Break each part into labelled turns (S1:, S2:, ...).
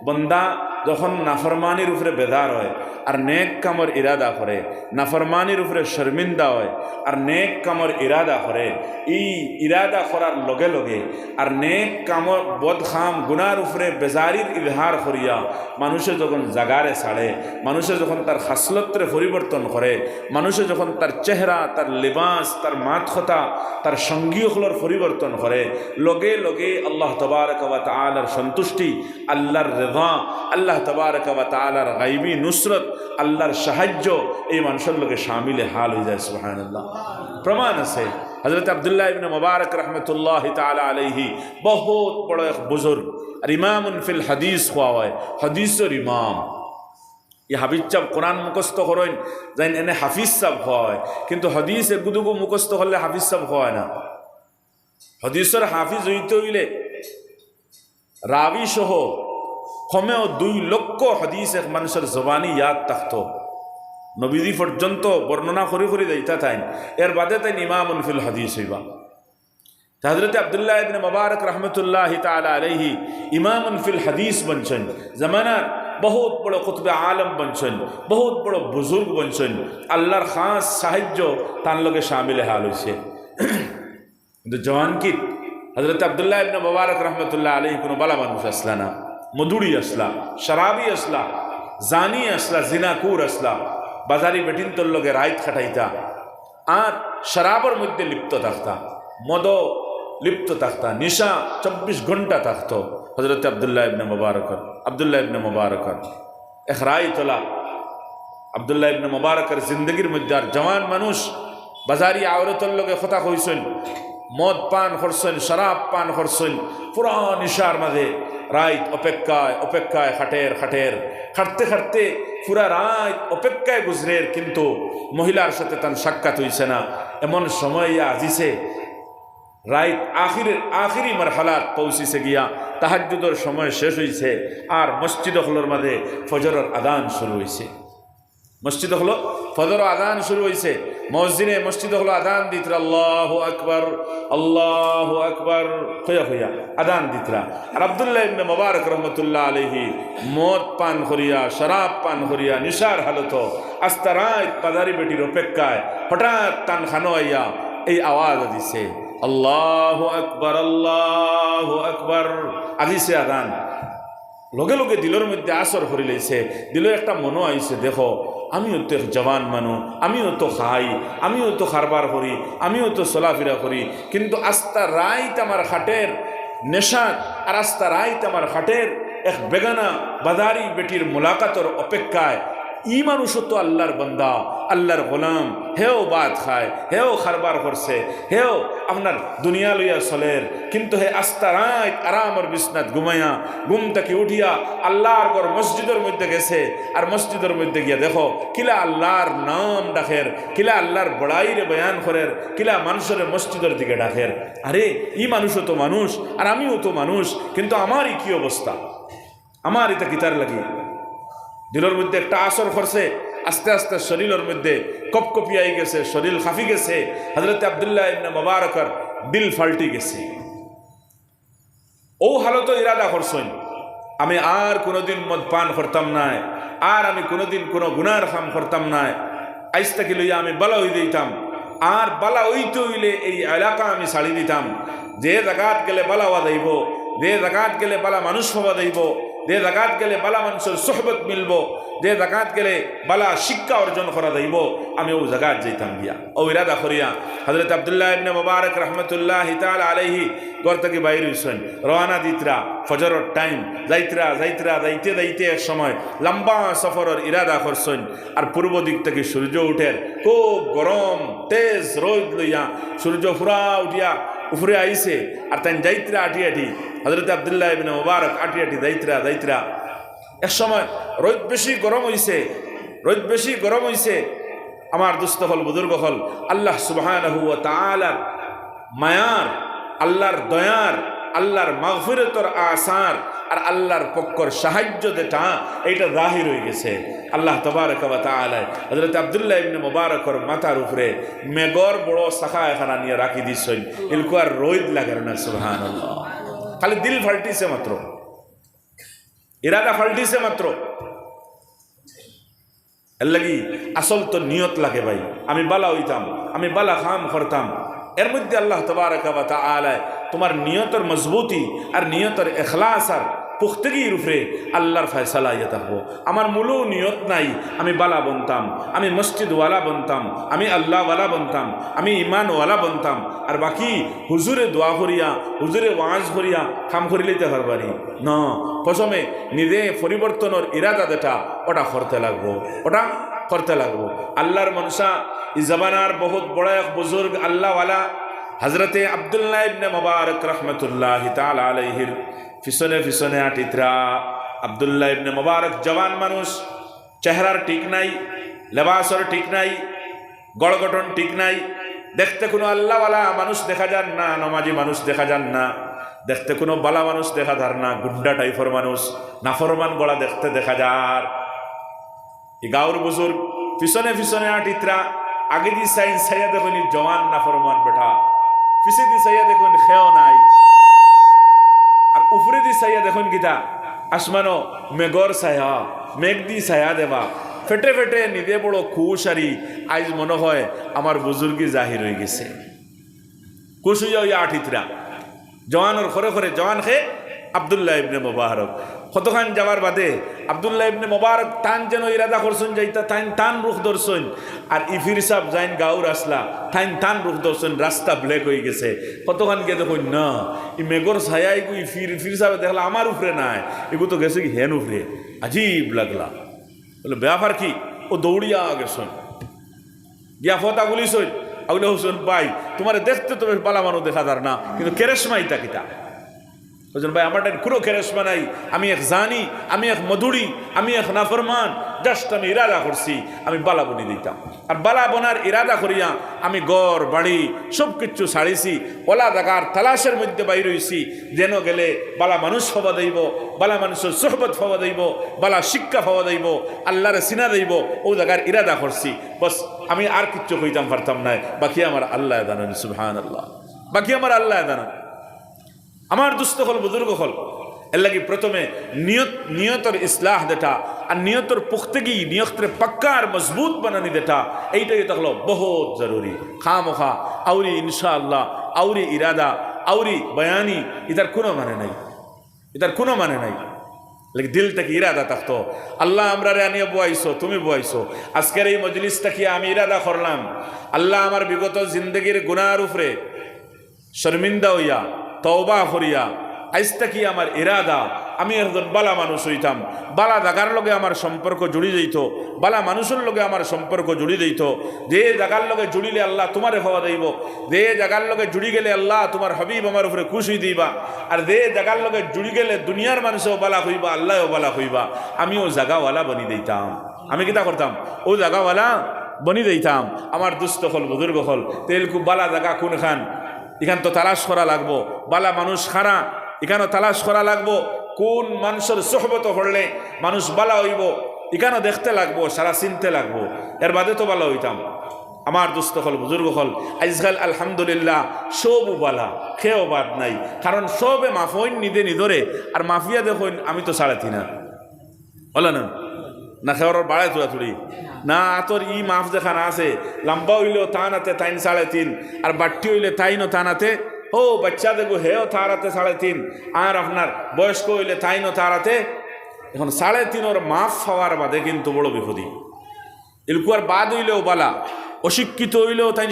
S1: বন্দা যখন নাফরমানির উপরে বেদার হয় আর নেক কামর ইরাদা করে, নাফরমানির উপরে শর্মিন্দা হয় আর নেক কামর ইরাদা করে, এই ইরাদা করার লগে লগে আর নেক কামর বদখাম গুনার উপরে বেজারির ইজহার করিয়া মানুষে যখন জাগারে ছাড়ে, মানুষে যখন তার খাসলত্রে পরিবর্তন করে, মানুষে যখন তার চেহারা, তার লিবাস, তার মাতখতা, তার সঙ্গীয়গুলোর পরিবর্তন করে, লগে লগে আল্লাহ তাবারক ওয়া তাআলার সন্তুষ্টি, আল্লাহর রিদা, আল্লাহ তাবারক ওয়া তাআলার গায়বী নুসরত, আল্লাহর সাহায্য এই মানুষের লোকে শামিলে হাল হয়ে যায়। সুবহানাল্লাহ। প্রমাণ আছে হযরত আব্দুল্লাহ ইবনে মুবারক রহমতুল্লাহি তাআলা আলাইহি বহুত বড় এক বুজুর্গ আর ইমামুন ফিল হাদিস হওয়া হয়, হাদিসের ইমাম। এই হাফিজ সাহেব কোরআন মুখস্থ করেন যাই এনে হাফিজ সাহেব হয়, কিন্তু হাদিস এগুদুগু মুখস্থ করলে হাফিজ সাহেব হয় না। হাদিসের হাফিজ হইতে হইলে রাবি সহ কমেও 2 লক্ষ হাদিস এক মানুষের জবানি ইয়াদ থাকত, নবীজি পর্যন্ত বর্ণনা করি করি যাইতা তাই, এর বাদে তাই ইমামুন ফিল হাদিস হইবা। হযরত আব্দুল্লাহ ইবনে মুবারক রহমতুল্লাহি তাআলা আলাইহি ইমামুন ফিল হাদিস বনছেন, জামানার বহুত বড় কুতুবে আলম বনছেন, বহুত বড় বুজুর্গ বনছেন, আল্লাহর খাস সাহায্য তার লগে শামিলে হাল হয়েছে। কিন্তু জওয়ানকিত হযরত আব্দুল্লাহ ইবনে মুবারক রহমতুল্লাহ আলাইহি কোনো বালা মানুষ আসলা না, মধুরি আসলা, শরাবি আসলা, জানি আসলা, জিনাকুর আসলা, বাজারি বেটিন তোর লগে রাইত খাটাইতা আর শরাবর মধ্যে লিপ্ত থাকতা, মদ লিপ্ত থাকতা, নিশা 24 ঘন্টা থাকত। হযরত আব্দুল্লাহ ইবনে মুবারক এক রায় তোলা আব্দুল্লাহ ইবনে মুবারকের জিন্দগির মধ্যে আর জওয়ান মানুষ বাজারি আওরতর লগে কথা কইছেন, মদ পান করছেন, শরাব পান করছেন, পুরা নিশার মাঝে রাত অপেক্ষায় অপেক্ষায় খাটতে খাটতে পুরা রাত অপেক্ষায় গুজরের, কিন্তু মহিলার সাথে তার সাক্ষাৎ হইছে না। এমন সময় আজিছে রাত আখিরি মারহালাত পৌঁছিছে গিয়া, তাহাজ্জুদের সময় শেষ হইছে আর মসজিদ হলোর মাঝে ফজরের আযান শুরু হইছে। মসজিদ হলো ফজর আযান শুরু হইছে, মসজিদে মসজিদ হলো আযান দিতরা আল্লাহু আকবার হইয়া আযান দিতরা। আর আব্দুল্লাহ ইবনে মুবারক রহমতুল্লাহ আলাইহি মদ পান করিয়া, শরাব পান করিয়া, নিশার হালত আস্তা রাত বাজারি বেটির অপেক্ষায় হঠাৎ তান খানো আইয়া এই আওয়াজ দিছে, আল্লাহু আকবার আজিছে আযান। লগে লগে দিলের মধ্যে আসর ভরি লাইছে, দিলের একটা মনো আইছে, দেখো আমিও তো জওয়ান মানুষ, আমিও তো খাই, আমিও তো খারবার করি, আমিও তো চলাফেরা করি, কিন্তু আস্তা রাইত আমার খাটের নেশাত আর আস্তা রাইত আমার খাটের এক বেগানা বাজারি বেটির মোলাকাতর অপেক্ষায় ই মানুষও তো আল্লাহর বন্দা, আল্লাহর গোলাম, হেও বাদ খায়, হেও খারবার করছে, হেও আপনার দুনিয়া লইয়া চলের, কিন্তু হে আস্তা রাত আরামর বিছনাত ঘুমাইয়া ঘুম থেকে উঠিয়া আল্লাহর ঘর মসজিদের মধ্যে গেছে, আর মসজিদের মধ্যে গিয়া দেখো কিলা আল্লাহর নাম ডাকের, কিলা আল্লাহর বড়াইরে বয়ান করের, কিলা মানুষের মসজিদের দিকে ডাকের। আরে ই মানুষও তো মানুষ আর আমিও তো মানুষ, কিন্তু আমারই কি অবস্থা, আমার এটা কিতার লাগি দিলের মধ্যে একটা আসর করছে, আস্তে আস্তে শরীরের মধ্যে কপকপিয়াই গেছে, শরীর খাফি গেছে। হযরত আব্দুল্লাহ ইবনে মুবারকের দিল ফাল্টি গেছে। ও হালত ইরাদা করছেন, আমি আর কোনোদিন মদ পান করতাম না, আর আমি কোনোদিন কোনো গুনার কাম করতাম না, আইজ থেকে লইয়া আমি বালা হই দিতাম, আর বালা হইতে হইলে এই এলাকা আমি ছাড়ি দিতাম। যে জায়গাত গেলে বালা হওয়া যাইব, যে জায়গাত গেলে বালা মানুষ হওয়া যাইব, যে জায়গাত গেলে বালা মানুষের সোহবত মিলব, যে জায়গাত গেলে বালা শিক্ষা অর্জন করা যাইব, আমি ও জায়গাত যাইতাম গিয়া। ও ইরাদা করিয়া হযরত আব্দুল্লাহ ইবনে মুবারক রহমতুল্লাহি তাআলা আলাইহি ঘর থেকে বাইর হইছেন, রওনা দিতরা ফজরের টাইম, যাইতে যাইতে এক সময় লম্বা সফরের ইরাদা করছেন। আর পূর্ব দিক থেকে সূর্য উঠের খুব গরম তেজ রোদ লইয়া সূর্য ফুরা উঠিয়া উপরে আইছে, আর তাই যাইতরা আটি হযরত আব্দুল্লাহ ইবনে মুবারক আটি যাইতরা এক সময় রোদ বেশি গরম হইছে। আমার দুস্থ হল বুজুর্গ হল আল্লাহ সুবহানাহু ওয়া তাআলার মায়ার, আল্লাহর দয়ার, আল্লাহর মাগফিরাতের আসার আর আল্লাহর পক্ষর সাহায্য যেটা এইটা জাহির হয়ে গেছে। আল্লাহ তাবারক ওয়া তাআলা হযরত আব্দুল্লাহ ইবনে মুবারকের মাথার উপরে মেঘর বড় শাখা এখানা নিয়ে রাখি দিছেন, এলকো আর রোদ লাগে না। সুবহানাল্লাহ, খালি দিল ফাল্টিছে মাত্র। ইরাদা ফাল্টিছে মাত্র। এর লাগি আসল তো নিয়ত লাগে ভাই, আমি বালা হইতাম, আমি বালা খাম করতাম। এর মধ্যে আল্লাহ তাবারাকা ওয়া তাআলা তোমার নিয়তের মজবুতি আর নিয়তের এখলাস আর পুখতগির উপরে আল্লাহর ফয়সালা ইয়ে থাকবো। আমার মূলও নিয়ত নাই, আমি বালা বনতাম, আমি মসজিদওয়ালা বনতাম, আমি আল্লাহওয়ালা বনতাম, আমি ইমানওয়ালা বনতাম, আর বাকি হুজুরে দোয়া করিয়া হুজুরে ওয়াজ করিয়া কাম করিলেইতে পারবারি ন। প্রথমে নিজে পরিবর্তনের ইরাদা যেটা ওটা করতে লাগবো, ওটা করতে লাগবো। আল্লাহর মনসা ই জবানার বহুত বড় এক বুজুর্গ আল্লাহওয়ালা হজরতে আব্দুল্লাহ ইবনে মুবারক রহমতুল্লাহি তাআলা আলাইহির পিছনে পিছনে আটিত্রা। আব্দুল্লাহ ইবনে মুবারক জওয়ান মানুষ, চেহারার ঠিক নাই, লেবাসর ঠিক নাই, গড় গঠন ঠিক নাই, দেখতে কোনো আল্লাহওয়ালা মানুষ দেখা যান না, নমাজি মানুষ দেখা যান না, দেখতে কোনো বালা মানুষ দেখা যার না, গুন্ডা টাইপের মানুষ, নাফরমান গলা দেখতে দেখা যার। এই গাঁর বুজুর্গ পিছনে পিছনে আটিত্রা। আগে দি সাইন সাইয়া দেখুন জওয়ান নাফরমান বেটা, পিছে দি সাইয়া দেখুন খেও নাই, আর উপরে দি সাইয়া দেখুন গীতা আসমানো মেঘর ছায়া, মেঘ দি ছায়া দেবা, ফেটে ফেটে নিদে বড় খুশারি। আজ মনে হয় আমার বুজুর্গি জাহির হয়ে গেছে। খুশ হইয়া হইয়া আঠিতরা জওয়ানোর খরে খরে জওয়ান খে আব্দুল্লাহ ইবনে মুবারক। কতখান যাওয়ার বাদে আব্দুল্লাহ ইবনে মুবারক টান যেন ইরাদা করছেন যাইতা, টাইন টান রুখ ধরছেন, আর ইফির সাহ যাইন গাঁর আসলা টাইন টান রুখ ধরছেন, রাস্তা ব্ল্যাক হয়ে গেছে। কতখান গিয়ে দেখুন না ই মেঘর ছায়া গু ইফির সাহেব দেখলা আমার উপরে নাই, এগু তো গেছে কি হেন উপরে। আজীব লাগলা, বলে ব্যাপার কি? ও দৌড়িয়া গেছেন, গিয়া ফতা গুলিছই। আগুলে হোসেন ভাই তোমার দেখতে তো বেশ বালা মানুষ দেখা যার না, কিন্তু কেরেশমা ইতা কিতা বলছেন ভাই আমার কোনো কেরেশমা নাই, আমি এক জানি, আমি এক মধুরি, আমি এক নাফরমান, জাস্ট আমি ইরাদা করছি আমি বালা বনি দিতাম। আর বালা বনার ইরাদা করিয়া আমি গড় বাড়ি সব কিছু ছাড়িছি, ওলা জাগার তালাশের মধ্যে বাইর হইছি, যেন গেলে বালা মানুষ হওয়া দেব, বালা মানুষের সোহবত হওয়া দেব, বালা শিক্ষা হওয়া দেব, আল্লাহরে সিনা দেব, ও জায়গার ইরাদা করছি। বস আমি আর কিচ্ছু কইতাম পারতাম না, বাকি আমার আল্লাহ জানেন। সুবহানাল্লাহ, বাকি আমার আল্লাহ জানেন। আমার দুস্থ হল বুজুর্গ হল এর লাগি প্রথমে নিয়তর ইসলাহ যেটা আর নিয়তর পুখতগি, নিয়তরে পাক্কা আর মজবুত বানানি যেটা, এইটাই তো হলো বহুত জরুরি। খামোখা আউরি ইনশাআল্লাহ আউরি ইরাদা আউরি বয়ানি এটার কোনো মানে নাই, এটার কোনো মানে নাই। লেকিন দিল থেকে ইরাদা থাকতো, আল্লাহ আমরা রে আনিয়ে বুয়াইছো, তুমি বুয়াইছো। আজকের এই মজলিসটা কি আমি ইরাদা করলাম, আল্লাহ আমার বিগত জিন্দগির গুনার উপরে শর্মিন্দা হইয়া তওবা করিয়া আইজটা কি আমার ইরাদা আমি একজন বালা মানুষ হইতাম, বালা জাগার লগে আমার সম্পর্ক জুড়ি যাইত, বালা মানুষের লগে আমার সম্পর্ক জুড়ি যাইত। যে জাগার লগে জুড়িলে আল্লাহ তোমারে হওয়া দেব, যে জাগার লগে জুড়ি গেলে আল্লাহ তোমার হাবিব আমার উপরে খুশ হই দিবা, আর যে জাগার লগে জুড়ি গেলে দুনিয়ার মানুষও বালা হইবা, আল্লাহও বালা হইবা। আমিও জাগাওয়ালা বনি দিতাম। আমি কিতা করতাম? ও জাগাওয়ালা বনি দিতাম। আমার দুস্থ হল বুজুর্গ হল তেল খুব বালা জাগা কোন খান, এখান তো তালাশ করা লাগবো। বালা মানুষ খারা এখানেও তালাশ করা লাগবো। কোন মানুষের সোহবত হলে মানুষ বালা হইব এখানেও দেখতে লাগবো, সারা চিনতে লাগবো, এর বাদে তো বালা হইতাম। আমার দুস্থ হল বুজুর্গ হল আজকাল আলহামদুলিল্লাহ সব বালা, খেয়েও বাদ নাই, কারণ সবে মাফইন নিদে নিদরে। আর মাফিয়া দেখুন আমি তো 3.5 বলে না খেওয়ার বাড়ায় তুড়াতুড়ি না, তোর ই মাফ যেখানে আছে লম্বা হইলেও তানাতে 3.5, আর বাট্টি হইলে তাইনও তানাতে, ও বাচ্চা দেখো হেও তারাতে 3.5, আর আপনার বয়স্ক হইলে তাইনও তারাতে। এখন 3.5 মাফ হওয়ার বাদে কিন্তু বড় বিপদী। এলকুয়ার বাদ হইলেও বালা, অশিক্ষিত হইলেও তাই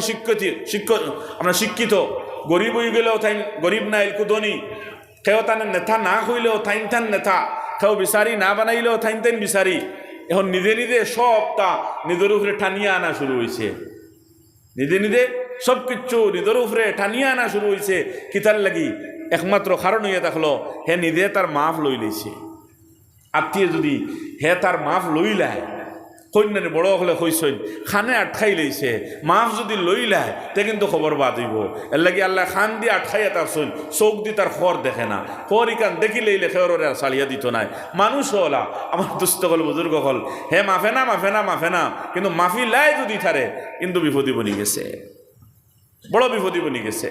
S1: আমরা শিক্ষিত, গরিব হয়ে গেলেও তাই গরিব না এলকু ধনী, কেউ তানের নেতা না হইলেও তাইন তান নেতা, কেউ বিচারি না বানাইলেও তাইন তাইন বিচারি। এখন নিজে নিজে সবটা নিজের উপরে টানিয়ে আনা শুরু হয়েছে, নিজে নিজে সব কিছু নিজের উপরে টানিয়ে আনা শুরু হয়েছে। কিতার লাগি? একমাত্র কারণ হইয়া থাকলো হে নিজে তার মাফ লই লইছে। আত্মীয় যদি হে তার মাফ লইলায়, কন্যানে বড় হলে হইসইন খানে আটকাই লইছে, মাফ যদি লইলায় তে কিন্তু খবর বাদ হইব। এর লাগি আল্লাহ খান দিয়ে আটকাইয়া তার সইন, চোখ দি তার খর দেখে না, খর ইকান দেখি লইলে খেয়রে আর চালিয়া দিত নাই। মানুষ হলা আমার দুস্থ হল বুজুর্গ হল হে মাফে না মাফে না মাফে না, কিন্তু মাফি লাই যদি থারে কিন্তু বিপদী বনি গেছে, বড় বিপদী বনি গেছে।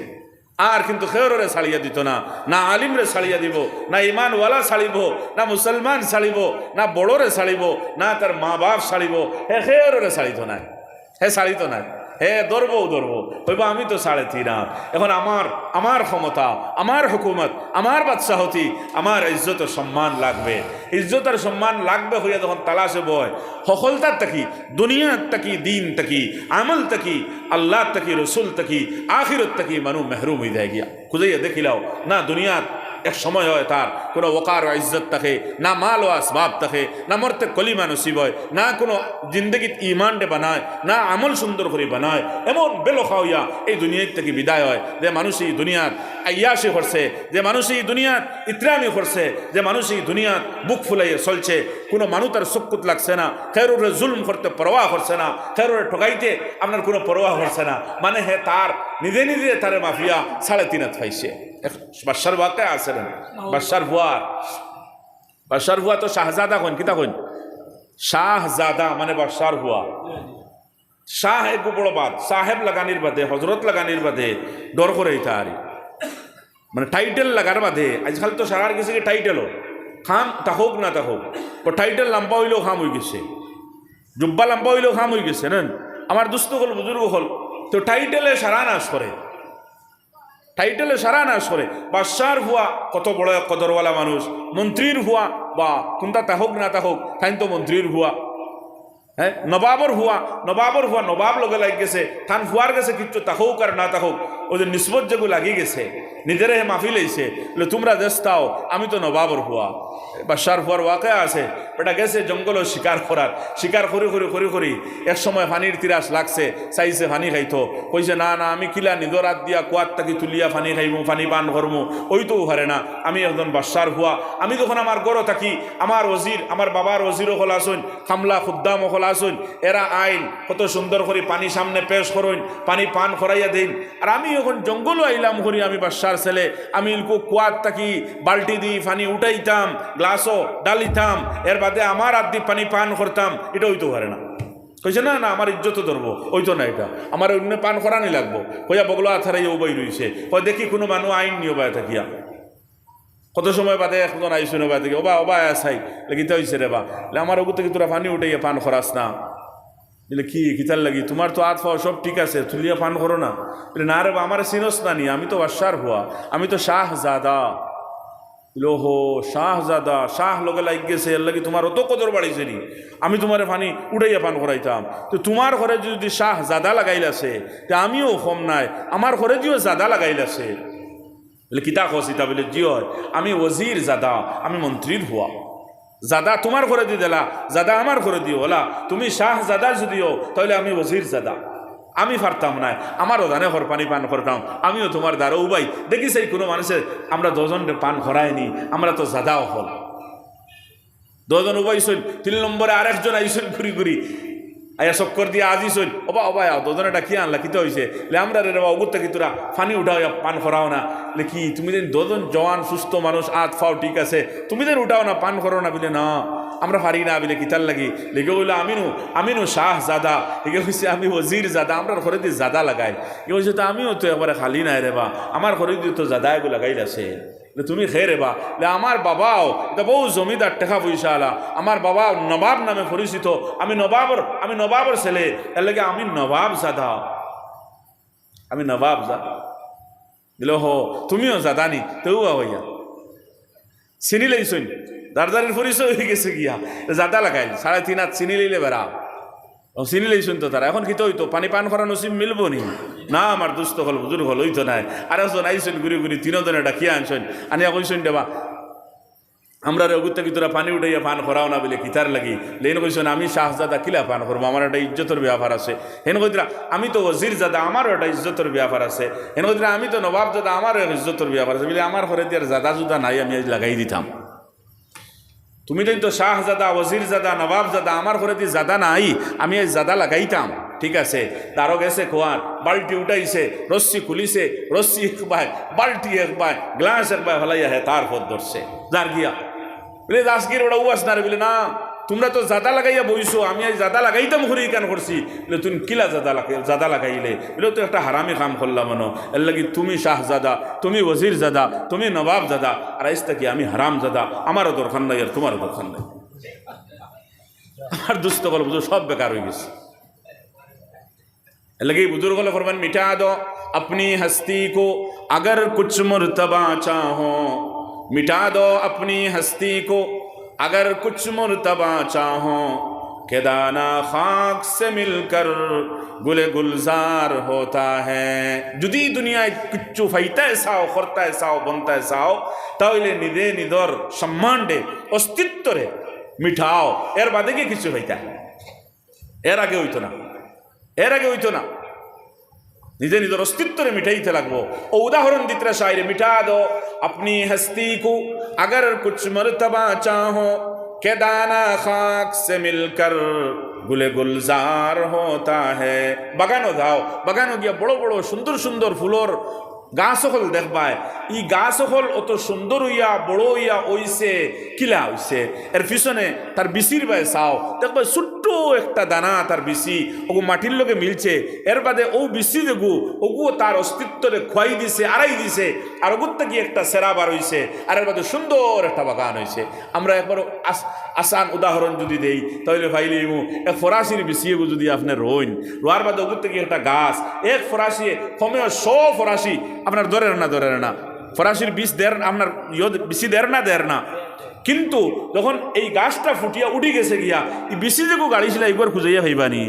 S1: আর কিন্তু খেয়রে ছাড়িয়া দিত না, না আলিমরে ছাড়িয়া দিব, না ইমানওয়ালা ছাড়িব, না মুসলমান ছাড়িব, না বড়রে ছাড়িব, না তার মা বাপ ছাড়িব। হে খেয়রে ছাড়িত না, হে ছাড়িত না, হে ধরবো হইব আমি তো ছাড়ে থিরাম। এখন আমার ক্ষমতা, আমার হুকুমত, আমার বাদশাহতি, আমার ইজ্জত ও সম্মান লাগবে। ইজ্জত আর সম্মান লাগবে হইয়া যখন তালাশে বয়, সফলতার তাকি, দুনিয়ার তাকি, দিন তাকি, আমল তাকি, আল্লাহ তাকি, রসুল তাকি, আখিরত তাকি মানুষ মেহরুম হয়ে যায় গিয়া। খুঁজাইয়া দেখিলাও না দুনিয়াত এক সময় হয় তার কোনো ওকার ও ইজ্জত থাকে, না মাল ও আসবাব থাকে, না মরতে কলিমা নসিব হয়, না কোনো জিন্দগিত ইমানডে বানায়, না আমল সুন্দর করে বানায়। এমন বেলখা হইয়া এই দুনিয়ার থেকে বিদায় হয় যে মানুষ এই দুনিয়ার আয়াসি করছে, যে মানুষ এই দুনিয়ার ইতরামি করছে, যে মানুষ এই দুনিয়ার বুক ফুলাইয়ে চলছে। কোনো মানুষ তার চক্ষুত লাগছে না, খেরুরে জুলম করতে পরোয়া করছে না, খেরুরে ঠকাইতে আপনার কোনো পরোয়া করছে না। মানে হে তার নিজে নিজে তারে মাফিয়া 3.5 পাইছে। বাদশার বাকে আছে না, বাদশার ভুয়া তো শাহজাদা কইন, কিতা কইন? শাহজাদা মানে বাদশার ভুয়া। শাহ এক বড় বাদ, সাহেব লাগানির বাদে, হজরত লাগানির বাদে ডর করে এটা আর মানে টাইটেল লাগার বাদে। আজকাল তো সারার গেছে কি টাইটেলও খাম তা হোক না তা হোক, টাইটেল লম্বা হইলেও খাম হয়ে গেছে, জুব্বা লম্বা হইলেও খাম হয়ে গেছে। নেন আমার দুস্থ হল, বুজুর্গ হল, তো টাইটেলে সারা নাশ করে, টাইটেলে সারা নাশ করে। বাদশার ভুয়া কত বড় এক কদরওয়ালা মানুষ, মন্ত্রীর ভুয়া বা কোনটা তা হোক না তা হোক, তাই তো মন্ত্রীর ভুয়া। হ্যাঁ, নবাবর ভুয়া, নবাব লগে লাগ গেছে, থান ভুয়ার গেছে কিচ্ছু তা হোক আর না তা হোক, ওদের নিসবত যেগুলো লাগি গেছে, নিজেরা হে মাফি লইছে, বলে তোমরা দেশ তাও, আমি তো নবাবর ভুয়া। বাদশার ভুয়ার ওয়াকে আছে, এটা গেছে জঙ্গল শিকার করার, শিকার করি এক সময় পানির তিরাস লাগছে, চাইছে পানি খাইতো, কইছে না না আমি কিলা নিজর হাত দিয়া কুয়ার তাকি তুলিয়া পানি খাইমু, পানি পান করমু, ওই তো হারে না, আমি একজন বাদশার ভুয়া। আমি যখন আমার গড় থাকি, আমার ওজির, আমার বাবার ওজিরও হল আসুন, খামলা খুদ্দামও হল আসুন, এরা আইন কত সুন্দর করে পানি সামনে পেশ করুন, পানি পান করাইয়া দিন। আর আমি এখন জঙ্গলও আইলাম করি, আমি বাদশার ছেলে, আমি কুয়ার থাকি বাল্টি দিই পানি উঠাইতাম, গ্লাসও ডালিতাম, এর বাদে আমার হাত দিয়ে পানি পান করতাম, এটা ওই তো পারে না। কইছে না না আমার ইজ্জত ধরবো, ওই তো না, এটা আমার অন্য পান করানি লাগবো। কইয়া বগলো আথারাই ওবাই রইছে, কয় দেখি কোনো মানুষ আইন নিয়ে বায় থাকিয়া। কত সময় বাদে এখন আইসু না বাদে ওবা আসাই লাগিতে হয়েছে রে বা, আমার ওগুলো থেকে তোরা পানি উঠাইয়া পান করাস না। বলে কি কিতার লাগি, তোমার তো হাত পাওয়া সব ঠিক আছে, তুলিয়া পান করো না। বলে না রে বা, আমার চিনস না নি, আমি তো বাদশার ভুয়া, আমি তো শাহজাদা। লোহো শাহজাদা, শাহ লগে লাগ গেছে, এর লাগি তোমার অত কদর বাড়িছে নি, আমি তোমার পানি উঠাইয়া পান করাইতাম। তো তোমার ঘরে যদি শাহজাদা লাগাইলাছে, তে আমিও কম নাই, আমার ঘরে দিও জাদা লাগাইলাছে। বলে কিতা খসিতা? বলে জি হয়, আমি ওজির জাদা, আমি মন্ত্রীর হুয়া। জাদা তোমার ঘরে দিয়ে দিলা, জাদা আমার ঘরে দিও হলা, তুমি শাহজাদা যদিও তাহলে আমি ওজির জাদা, আমি পারতাম না, আমারও দানে ঘর পানি পান করতাম, আমিও তোমার দ্বারা উবাই দেখি সেই কোনো মানুষের আমরা 2 জন পান করায়নি, আমরা তো জাদাও হল 2 জন উবাইছেন, 3 নম্বরে আরেকজন আইসেন ঘুরি আয়া চক্কর দিয়ে আজিছেন, ওবা 2 জনেটা কি আনলা, কিতে হয়েছে? আমরা রে বাবা ওগুর থেকে তোরা পানি উঠাও পান করাও না। কি তুমি দেন 2 জন জওয়ান সুস্থ মানুষ, হাত ফাও ঠিক আছে, তুমি দেন উঠাও না, পান করো না। বলে না আমরা পারি না। বলে কিতার লাগি? লেগে বললো আমিনু শাহজাদা, এগে হয়েছে আমি ওজির জাদা, আমরা ঘরে দিয়ে জাদা লাগাই। এ হয়েছে তো আমিও তো একবারে খালি নাই রে বা, আমার ঘরে দিয়ে তো জাদা এগুলো লাগাই আছে। তুমি খে রে বা, আমার বাবাও এটা বহু জমিদার টাকা পয়সা আলা, আমার বাবা নবাব নামে পরিচিত, আমি নবাবর ছেলে, এর লাগে আমি নবাব জাদা, আমি নবাব জাদা। দিল হো তুমিও জাদানি, তেও হইয়া চিনি লইছুন, দারদারির পরিচয় হয়ে গেছে গিয়া, জাদা লাগাইল 3.5 হাত চিনি লইলে বেড়া, চিনি লইছুন তো তারা। এখন কি তো হইতো পানি পান করা নসিব মিলবো নি? না আমার দুস্থ হল, বুজুর্গ হল, হইতো নাই। আর একজন আইসেন ঘুরি 3 জনে ডাকিয়া আনছেন, আনিয়া কইসেন দেবা আমরা রঘুর থেকে তোরা পানি উঠাইয়া পান করাও না। বলে কিতার লাগি? লেন কইছেন আমি শাহজাদা কিলা পান করবো, আমার একটা ইজ্জতের ব্যাপার আছে। হেন কইরা আমি তো ওজির জাদা, আমারও একটা ইজ্জতের ব্যাপার আছে। হেন কইরা আমি তো নবাব জাদা, আমারও ইজ্জতের ব্যাপার আছে। বলে আমার ঘরে দিয়ে জাদা জুদা নাই, আমি আজ লাগাই দিতাম। তুমি তো শাহজাদা, ওজির জাদা, নবাব জাদা, আমার ঘরে দিয়ে জাদা নাই, আমি আজ জাদা লাগাইতাম। ঠিক আছে, তারও গেছে খোয়ার, বাল্টি উঠাইছে, রশ্মি খুলিছে, রশ্মি একবার, বাল্টি একবার, গ্লাস একবার ফেলাইয়া হে তার পথ ধরছে যার গিয়া। বলে দাসগির ওটা উবাস না রে? বলে না তোমরা তো জাদা লাগাইয়া বইছো, আমি আজ জাদা লাগাইতাম ঘুরে কেন করছি বলে তুমি কিলা জাদা লাগাইলে বলে তো একটা হারামি কাম করলাম মনো এর লাগি তুমি শাহজাদা, তুমি ওজির জাদা, তুমি নবাব জাদা, আর আইসটা কি আমি হারাম জাদা, আমারও দরকার নাই আর তোমারও দরকার নাই। আমার দুস্থ গল বুঝো সব বেকার হয়ে গেছে। लगे बुजुर्ग फरमान मिटा दो अपनी हस्ती को अगर कुछ मुर्तबा चाहो, मिटा दो अपनी हस्ती को अगर कुछ मुर्तबा चाहो, के दाना खाक से मिलकर गुले गुलजार होता है। जुदी दुनिया किच्चू फाइता साओ करता साओ बनता साओ ताहले निदे निदर सम्मान दे अस्तित्व रे मिठाओ, एर बादे के किच्चू फाइता एर आगे हইতো না, এর আগে হইতো না, নিজে নিজের অস্তিত্বরে মিটাইতে লাগবো। ও উদাহরণ দিতরা শায়রে মিটা দো अपनी हस्ती को अगर कुछ मर्तबा चाहो, के दाना खाक से मिलकर गुले गुलजार होता है। বাগানো যাও, বাগানো গিয়া বড় বড় সুন্দর সুন্দর ফুলর গাছ হল দেখবায়, ই গাছ হল অত সুন্দর হইয়া বড় হইয়া ওইছে কিলা হইছে, এর পিছনে তার বিচির বাই চাও দেখবা ছোট্ট একটা দানা তার বিচি ওগু মাটির লগে মিলছে, এর বাদে ও বিচি দেখু ওগু তার অস্তিত্বরে খোয়াই দিছে আড়াই দিছে, আর ওগুর থেকে একটা সেরা বার হইছে, আর এর বাদে সুন্দর একটা বাগান হইছে। আমরা একবার আসান উদাহরণ যদি দেই তাহলে ভাইলে এক ফরাসির বিচিয়ে যদি আপনার রইন রোয়ার বাদে ওগুর থেকে একটা গাছ এক ফরাসি কমে 100 ফরাসি আপনার ধরেন না ফরাসির বীজ দেন আপনার বিচি দেন না, কিন্তু যখন এই গাছটা ফুটিয়া উঠি গেছে গিয়া এই বিচি যেগু গাড়ি ছিল একবার খুঁজাইয়া ভাইবানি,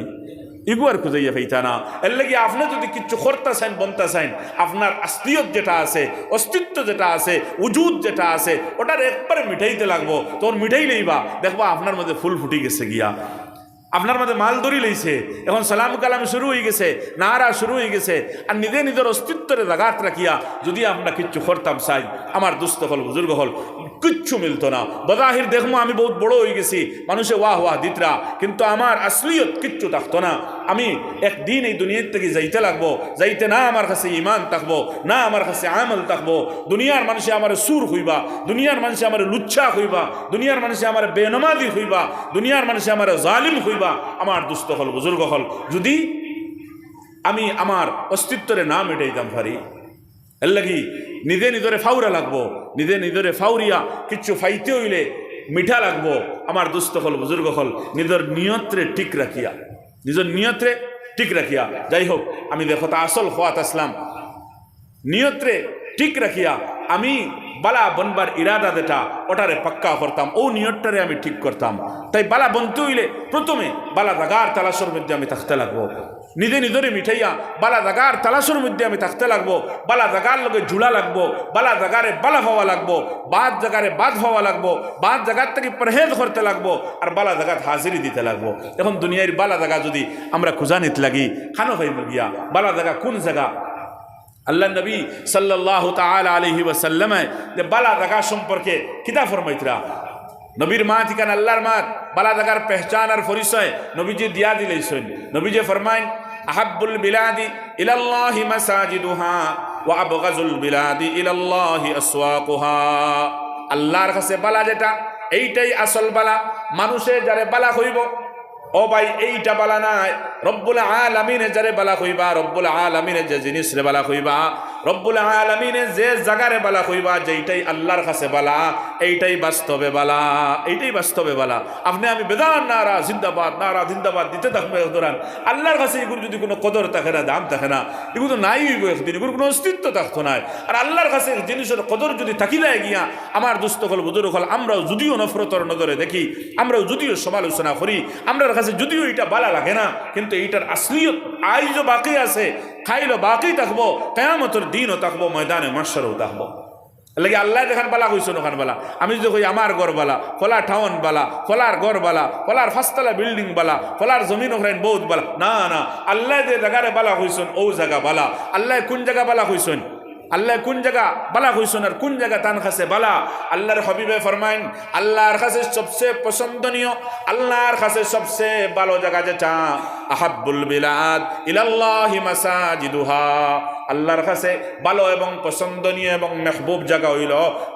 S1: একবার খুঁজাইয়া ভাইতা না। এর লাগে আপনি যদি কিছু করতে চান বনতে চান, আপনার আসলিয়ত যেটা আছে অস্তিত্ব যেটা আছে উজুদ যেটা আছে ওটার একবারে মিঠাইতে লাগবো, তোর মিঠাই লইবা দেখবা আপনার মধ্যে ফুল ফুটি গেছে গিয়া, আপনার মধ্যে মাল ধরি লইছে, এখন সালাম কালাম শুরু হয়ে গেছে, নারা শুরু হয়ে গেছে, আর নিজে নিজের অস্তিত্বের জাগাত রাখিয়া যদি আমরা কিচ্ছু করতাম চাই, আমার দুস্থ হল বুজুর্গ হল কিচ্ছু মিলতো না। বজাহির দেখবো আমি বহুত বড় হয়ে গেছি, মানুষে ওয়াহ দিতরা, কিন্তু আমার আসলিয়ত কিচ্ছু থাকতো না। আমি একদিন এই দুনিয়ার থেকে যাইতে লাগবো, যাইতে না আমার কাছে ইমান থাকবো, না আমার কাছে আমল থাকবো, দুনিয়ার মানুষে আমার সুর হইবা, দুনিয়ার মানুষে আমার লুচ্ছা হইবা, দুনিয়ার মানুষে আমার বেনমাজি হইবা, দুনিয়ার মানুষে আমার জালিম হইবা। আমার দুস্থ হল বুজুর্গ হল যদি আমি আমার অস্তিত্বরে না মেটাইতাম পারি, এর লাগি নিজে নিজরে ফাউরা লাগবো, নিজে নিজরে ফাউরিয়া কিচ্ছু ফাইতে হইলে মিঠা লাগবো। আমার দুস্থ হল বুজুর্গ হল নিজের নিয়ত্রে ঠিক রাখিয়া, নিজের নিয়ত্রে ঠিক রাখিয়া, যাই হোক আমি দেখো তা আসল খোয়াত আসলাম নিয়ত্রে ঠিক রাখিয়া আমি বালা বনবার ইরাদা যেটা ওটারে পাক্কা করতাম, ও নিয়তটারে আমি ঠিক করতাম। তাই বালা বনতে হইলে প্রথমে বালা জাগার তালাশর মধ্যে আমি থাকতে লাগবো, নিজে নিজরে মিঠাইয়া বালা জাগার তালাশর মধ্যে আমি থাকতে লাগবো, বালা জাগার লগে জুড়া লাগবো, বালা জাগারে বালা হওয়া লাগবো, বাদ জাগারে বাদ হওয়া লাগবো, বাদ জাগার থেকে পরহেজ করতে লাগবো, আর বালা জাগাত হাজিরি দিতে লাগবো। এখন দুনিয়ার বালা জাগা যদি আমরা খুঁজা নিতে লাগি খানো খাইব গিয়া বালা জাগা কোন জায়গা, আল্লাহ নবী সাল্লাল্লাহু তাআলা আলাইহি ওয়াসাল্লাম যে বালা জাগা সম্পর্কে কিতা ফরমাইতরা, নবীর মা ঠিকান আল্লাহর মা বালা জাগার পেহচান আর পরিচয় নবীজি দিয়া দিলেছেন। নবীজি ফরমাইন আহাব্বুল বিলাদি ইলাল্লাহি মাসাজিদুহা ওয়া আবগাজুল বিলাদি ইলাল্লাহি আসওয়াকুহা। আল্লাহর কাছে বালা যেটা এইটাই আসল বালা, মানুষে যারে বালা হইব ও ভাই এইটা বালা নাই, রব্বুল আলামিনে যারে বালা কইবা, রব্বুল আলামিনে যে জিনিস রে বালা কইবা, রব্বুল আলামিনে যে জায়গারে বালা কইবা, যেইটাই আল্লাহর কাছে বালা এইটাই বাস্তবে বালা, এইটাই বাস্তবে বালা। আপনি আমি বেদান নারা জিন্দাবাদ দিতে থাকবে দৌড়ান, আল্লাহর কাছে এগুলো যদি কোনো কদর থাকে না দাম থাকে না, এগুলো তো নাই হইব একদিন, এগুলোর কোনো অস্তিত্ব থাকতো না। আর আল্লাহর কাছে জিনিসের কদর যদি থাকিলাই গিয়া আমার দুস্থ হল বুজুর্গ হল আমরাও যদিও নফরতর নজরে দেখি, আমরাও যদিও সমালোচনা করি, আমরার কাছে যদিও এটা বালা লাগে না, কিন্তু এইটার আসলিয়ত আইজও বাকি আছে, খাইলো বাকি থাকবো, কিয়ামতের দিনও থাকবো, ময়দানে মাহশরেও থাকবো। লাগে আল্লাহ দেখান বালা কইছো ওখান বালা, আমি যদি কই আমার ঘর বালা, ফলা ঠাউন বালা, ফলার ঘর বালা, ফলার ফাস্তালা বিল্ডিং বালা, ফলার জমিন ওখানে বহুত বালা, না না, আল্লাহ যে জায়গারে বালা কইছেন ও জায়গা বালা। আল্লাহ কোন জায়গা বালা কইছেন, আল্লাহ কোন জায়গা বালা কইছেন আর কোন জায়গা তান কাছে বালা, আল্লাহর হাবিবে ফরমাইন আল্লাহর কাছে সবচেয়ে পছন্দনীয়, আল্লাহর কাছে সবচেয়ে ভালো জায়গা যেটা আহাব্বুল বিলাদ ইলাল্লাহি মাসাজিদুহা, আল্লাহর কাছে ভালো এবং পছন্দনীয় এবং মেহবুব জায়গা হইল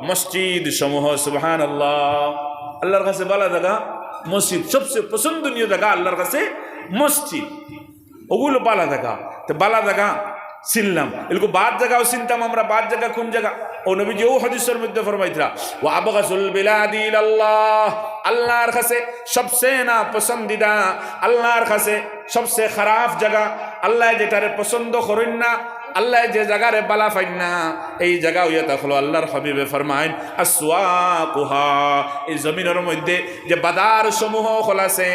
S1: মসজিদ সমূহ। সুবহানাল্লাহ, আল্লাহর কাছে ভালো জায়গা মসজিদ সবচেয়ে পছন্দনীয় জায়গা আল্লাহর কাছে মসজিদ, ওগুলো বালা জায়গা। তো বালা জায়গা চিনলাম, এগুলো বাদ জায়গাও চিনতাম আমরা। বাদ জায়গা কোন জায়গা? ও নবীজি ও হাদিসের মধ্যে ফরমাইতরা ওয়া আবগাসুল বিলাদি ইলাল্লাহ, আল্লাহর কাছে সবচেয়ে না পছন্দিদা, আল্লাহর কাছে সবচেয়ে খারাপ জায়গা, আল্লাহ যেটারে পছন্দ করেন না, আল্লাহ যে জায়গারে বালা ফাইন না, এই জায়গা হইয়া থাকলো আল্লাহর হাবিবে ফরমাইন আসওয়াকুহা, এই জমিনের মধ্যে যে বাজার সমূহ হল আছে,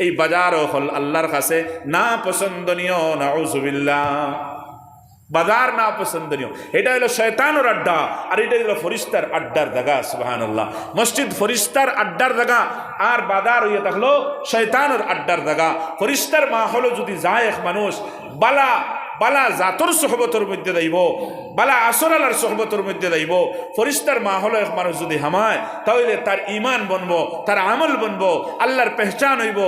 S1: এই বাজার হল আল্লাহর কাছে না পছন্দনীয়। নাউযুবিল্লাহ, বাজার না পছন্দনীয়। এটা হলো শয়তানের আড্ডা, আর এটা হলো ফরিস্তার আড্ডার জায়গা। সুবহানাল্লাহ। মসজিদ ফরিস্তার আড্ডার জায়গা, আর বাজার হইয়া থাকলো শয়তানের আড্ডার জায়গা। ফরিস্তার মা হলো যদি যায় এক মানুষ বালা বালা জাতর সোহবতর মধ্যে যাইব, বালা আসরালার সোহবতর মধ্যে যাইব, ফরিস্তার মা হলো এক মানুষ যদি হামায়, তাহলে তার ইমান বনবো, তার আমল বনবো, আল্লাহর পেহচান হইব,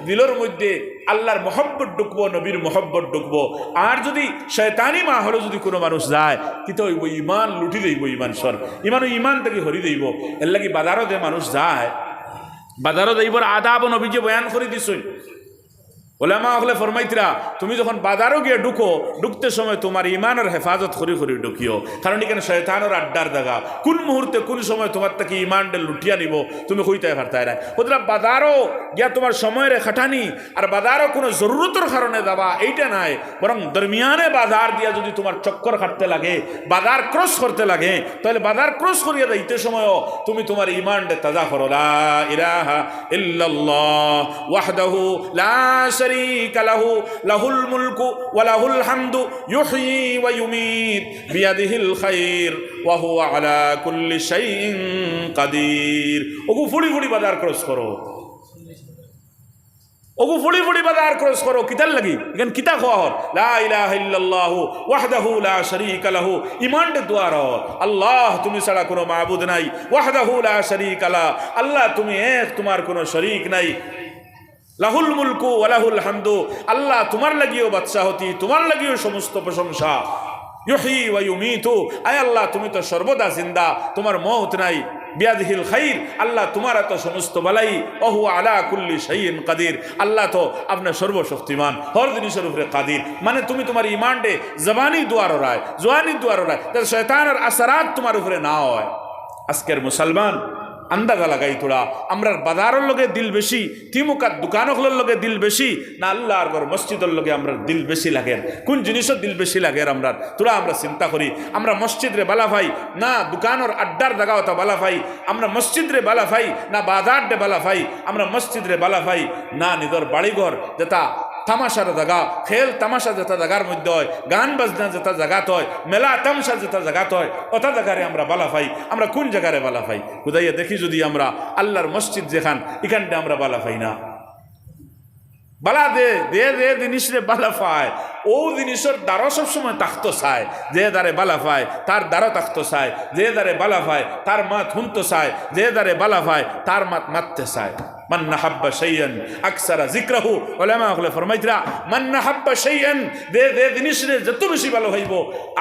S1: দিলের মধ্যে আল্লাহর মহব্বত ঢুকবো, নবীর মহব্বত ঢুকবো। আর যদি শয়তানি মা হলো যদি কোনো মানুষ যায়, কিন্তু হইব ইমান লুটি দেব, ইমান সর ইমান থেকে হরি দেব। এর লাগি বাজারও যে মানুষ যায়, বাজারও যাইবর আদাব নবীকে বয়ান করে দিছই। ওলামা হলে ফরমাইতরা তুমি যখন বাজারও গিয়ে ঢুকতে সময় তোমার ইমানের হেফাজত করি করি ঢুকিও, কারণ এখানে শয়তানের আড্ডার জায়গা। কোন মুহূর্তে কোন সময় তোমার থেকে ইমানটা লুটিয়া নিব তুমি কইতে পারতাই না। ওরা বাজারও গিয়া তোমার সময়ের খাটানি আর বাজারও কোনো জরুরতের কারণে যাবা এইটা নাই, বরং দরমিয়ানে বাজার দিয়া যদি তোমার চক্কর কাটতে লাগে, বাজার ক্রস করতে লাগে, তাহলে বাজার ক্রস করিয়া যাইতে সময়ও তুমি তোমার ইমানটা তাজা করো। লা ইলাহা ইল্লাল্লাহ ওয়াহদাহু লা শারীকা লাহু লাহুল মুলকু ওয়া লাহুল হামদু ইউহয়ী ওয়া ইউমীত বিয়াদিহিল খায়র ওয়া হুয়া আলা কুল্লি শাইইন কাদির। ওগু ফুড়ি ফুড়ি বাজার ক্রস করো, ওগু ফুড়ি ফুড়ি বাজার ক্রস করো। কিতার লাগি এখান কিতা খাওয়া হল লা ইলাহা ইল্লাল্লাহু ওয়াহদাহু লা শারীকা লাহু, ইমানটা দুয়ার হল আল্লাহ তুমি ছাড়া কোনো মাবুদ নাই, ওয়াহদাহু লা শারীকা লা, আল্লাহ তুমি এক, তোমার কোনো শরীক নাই, লাহুল মুলকু ওয়া লাহুল হামদু, আল্লাহ তোমার লাগিও বাদশাহতি, তোমার লাগিও সমস্ত প্রশংসা। ইউহয়ী ওয়া ইউমীতু, আয় আল্লাহ তুমি তো সর্বদা জিন্দা, তোমার মওত নাই। বিয়াদিহিল খাইর, আল্লাহ তোমার তো সমস্ত বালাই। ওয়া হুয়া আলা কুল্লি শাইইন কাদির, আল্লাহ তো আপনার সর্বশক্তিমান, হর জিনিসের উপরে কাদির। মানে তুমি তোমার ইমানটে জবানি দুয়ার রায়, জোয়ানি দুয়ার রায়, তাহলে শয়তানের আসরাত তোমার উপরে না হয়। আজকের মুসলমান আন্দাজা লাগাই তোরা আমরার বাজারের লগে দিল বেশি, তিমুকার দোকানগুলোর লগে দিল বেশি না আল্লাহর ঘর মসজিদের লগে আমরা দিল বেশি লাগে? কোন জিনিসের দিল বেশি লাগে আমরা তোরা আমরা চিন্তা করি। আমরা মসজিদ রে বালা ভাই না দোকানের আড্ডার জায়গা হতা বালা ভাই, আমরা মসজিদ রে বালা ভাই না বাজার রে বালা ভাই, আমরা মসজিদ রে বালা ভাই না নিজের বাড়িঘর যেটা তামাশার জায়গা, খেল তামাশা যেটা জায়গার মধ্যে হয়, গান বাজনা যেটা জায়গাত হয়, মেলা তামসা যেটা জায়গাত হয়, ওটা জায়গারে আমরা বালা পাই। আমরা কোন জায়গারে বালা পাই? খুদাইয়া দেখি যদি আমরা আল্লাহর মসজিদ যেখান এখানটা আমরা বালা পাই না। বালা দে দে দে জিনিস রে বালা পায়, ও জিনিসের দ্বারও সবসময় তাকতো চায়। যে দ্বারে বালা পায় তার দ্বারও তাকতো চায়, যে দ্বারে বালা পায় তার মাত শুনতে চায়, যে দ্বারে বালা পায় তার মাত মারতে চায়। মান নাহাব্বা শাইআন আকসারা যিকরাহু, উলামা হলে ফরমাইতরা মান নাহাব্বা শাইআন, দে দে জিনিস রে যত বেশি ভালো হইব,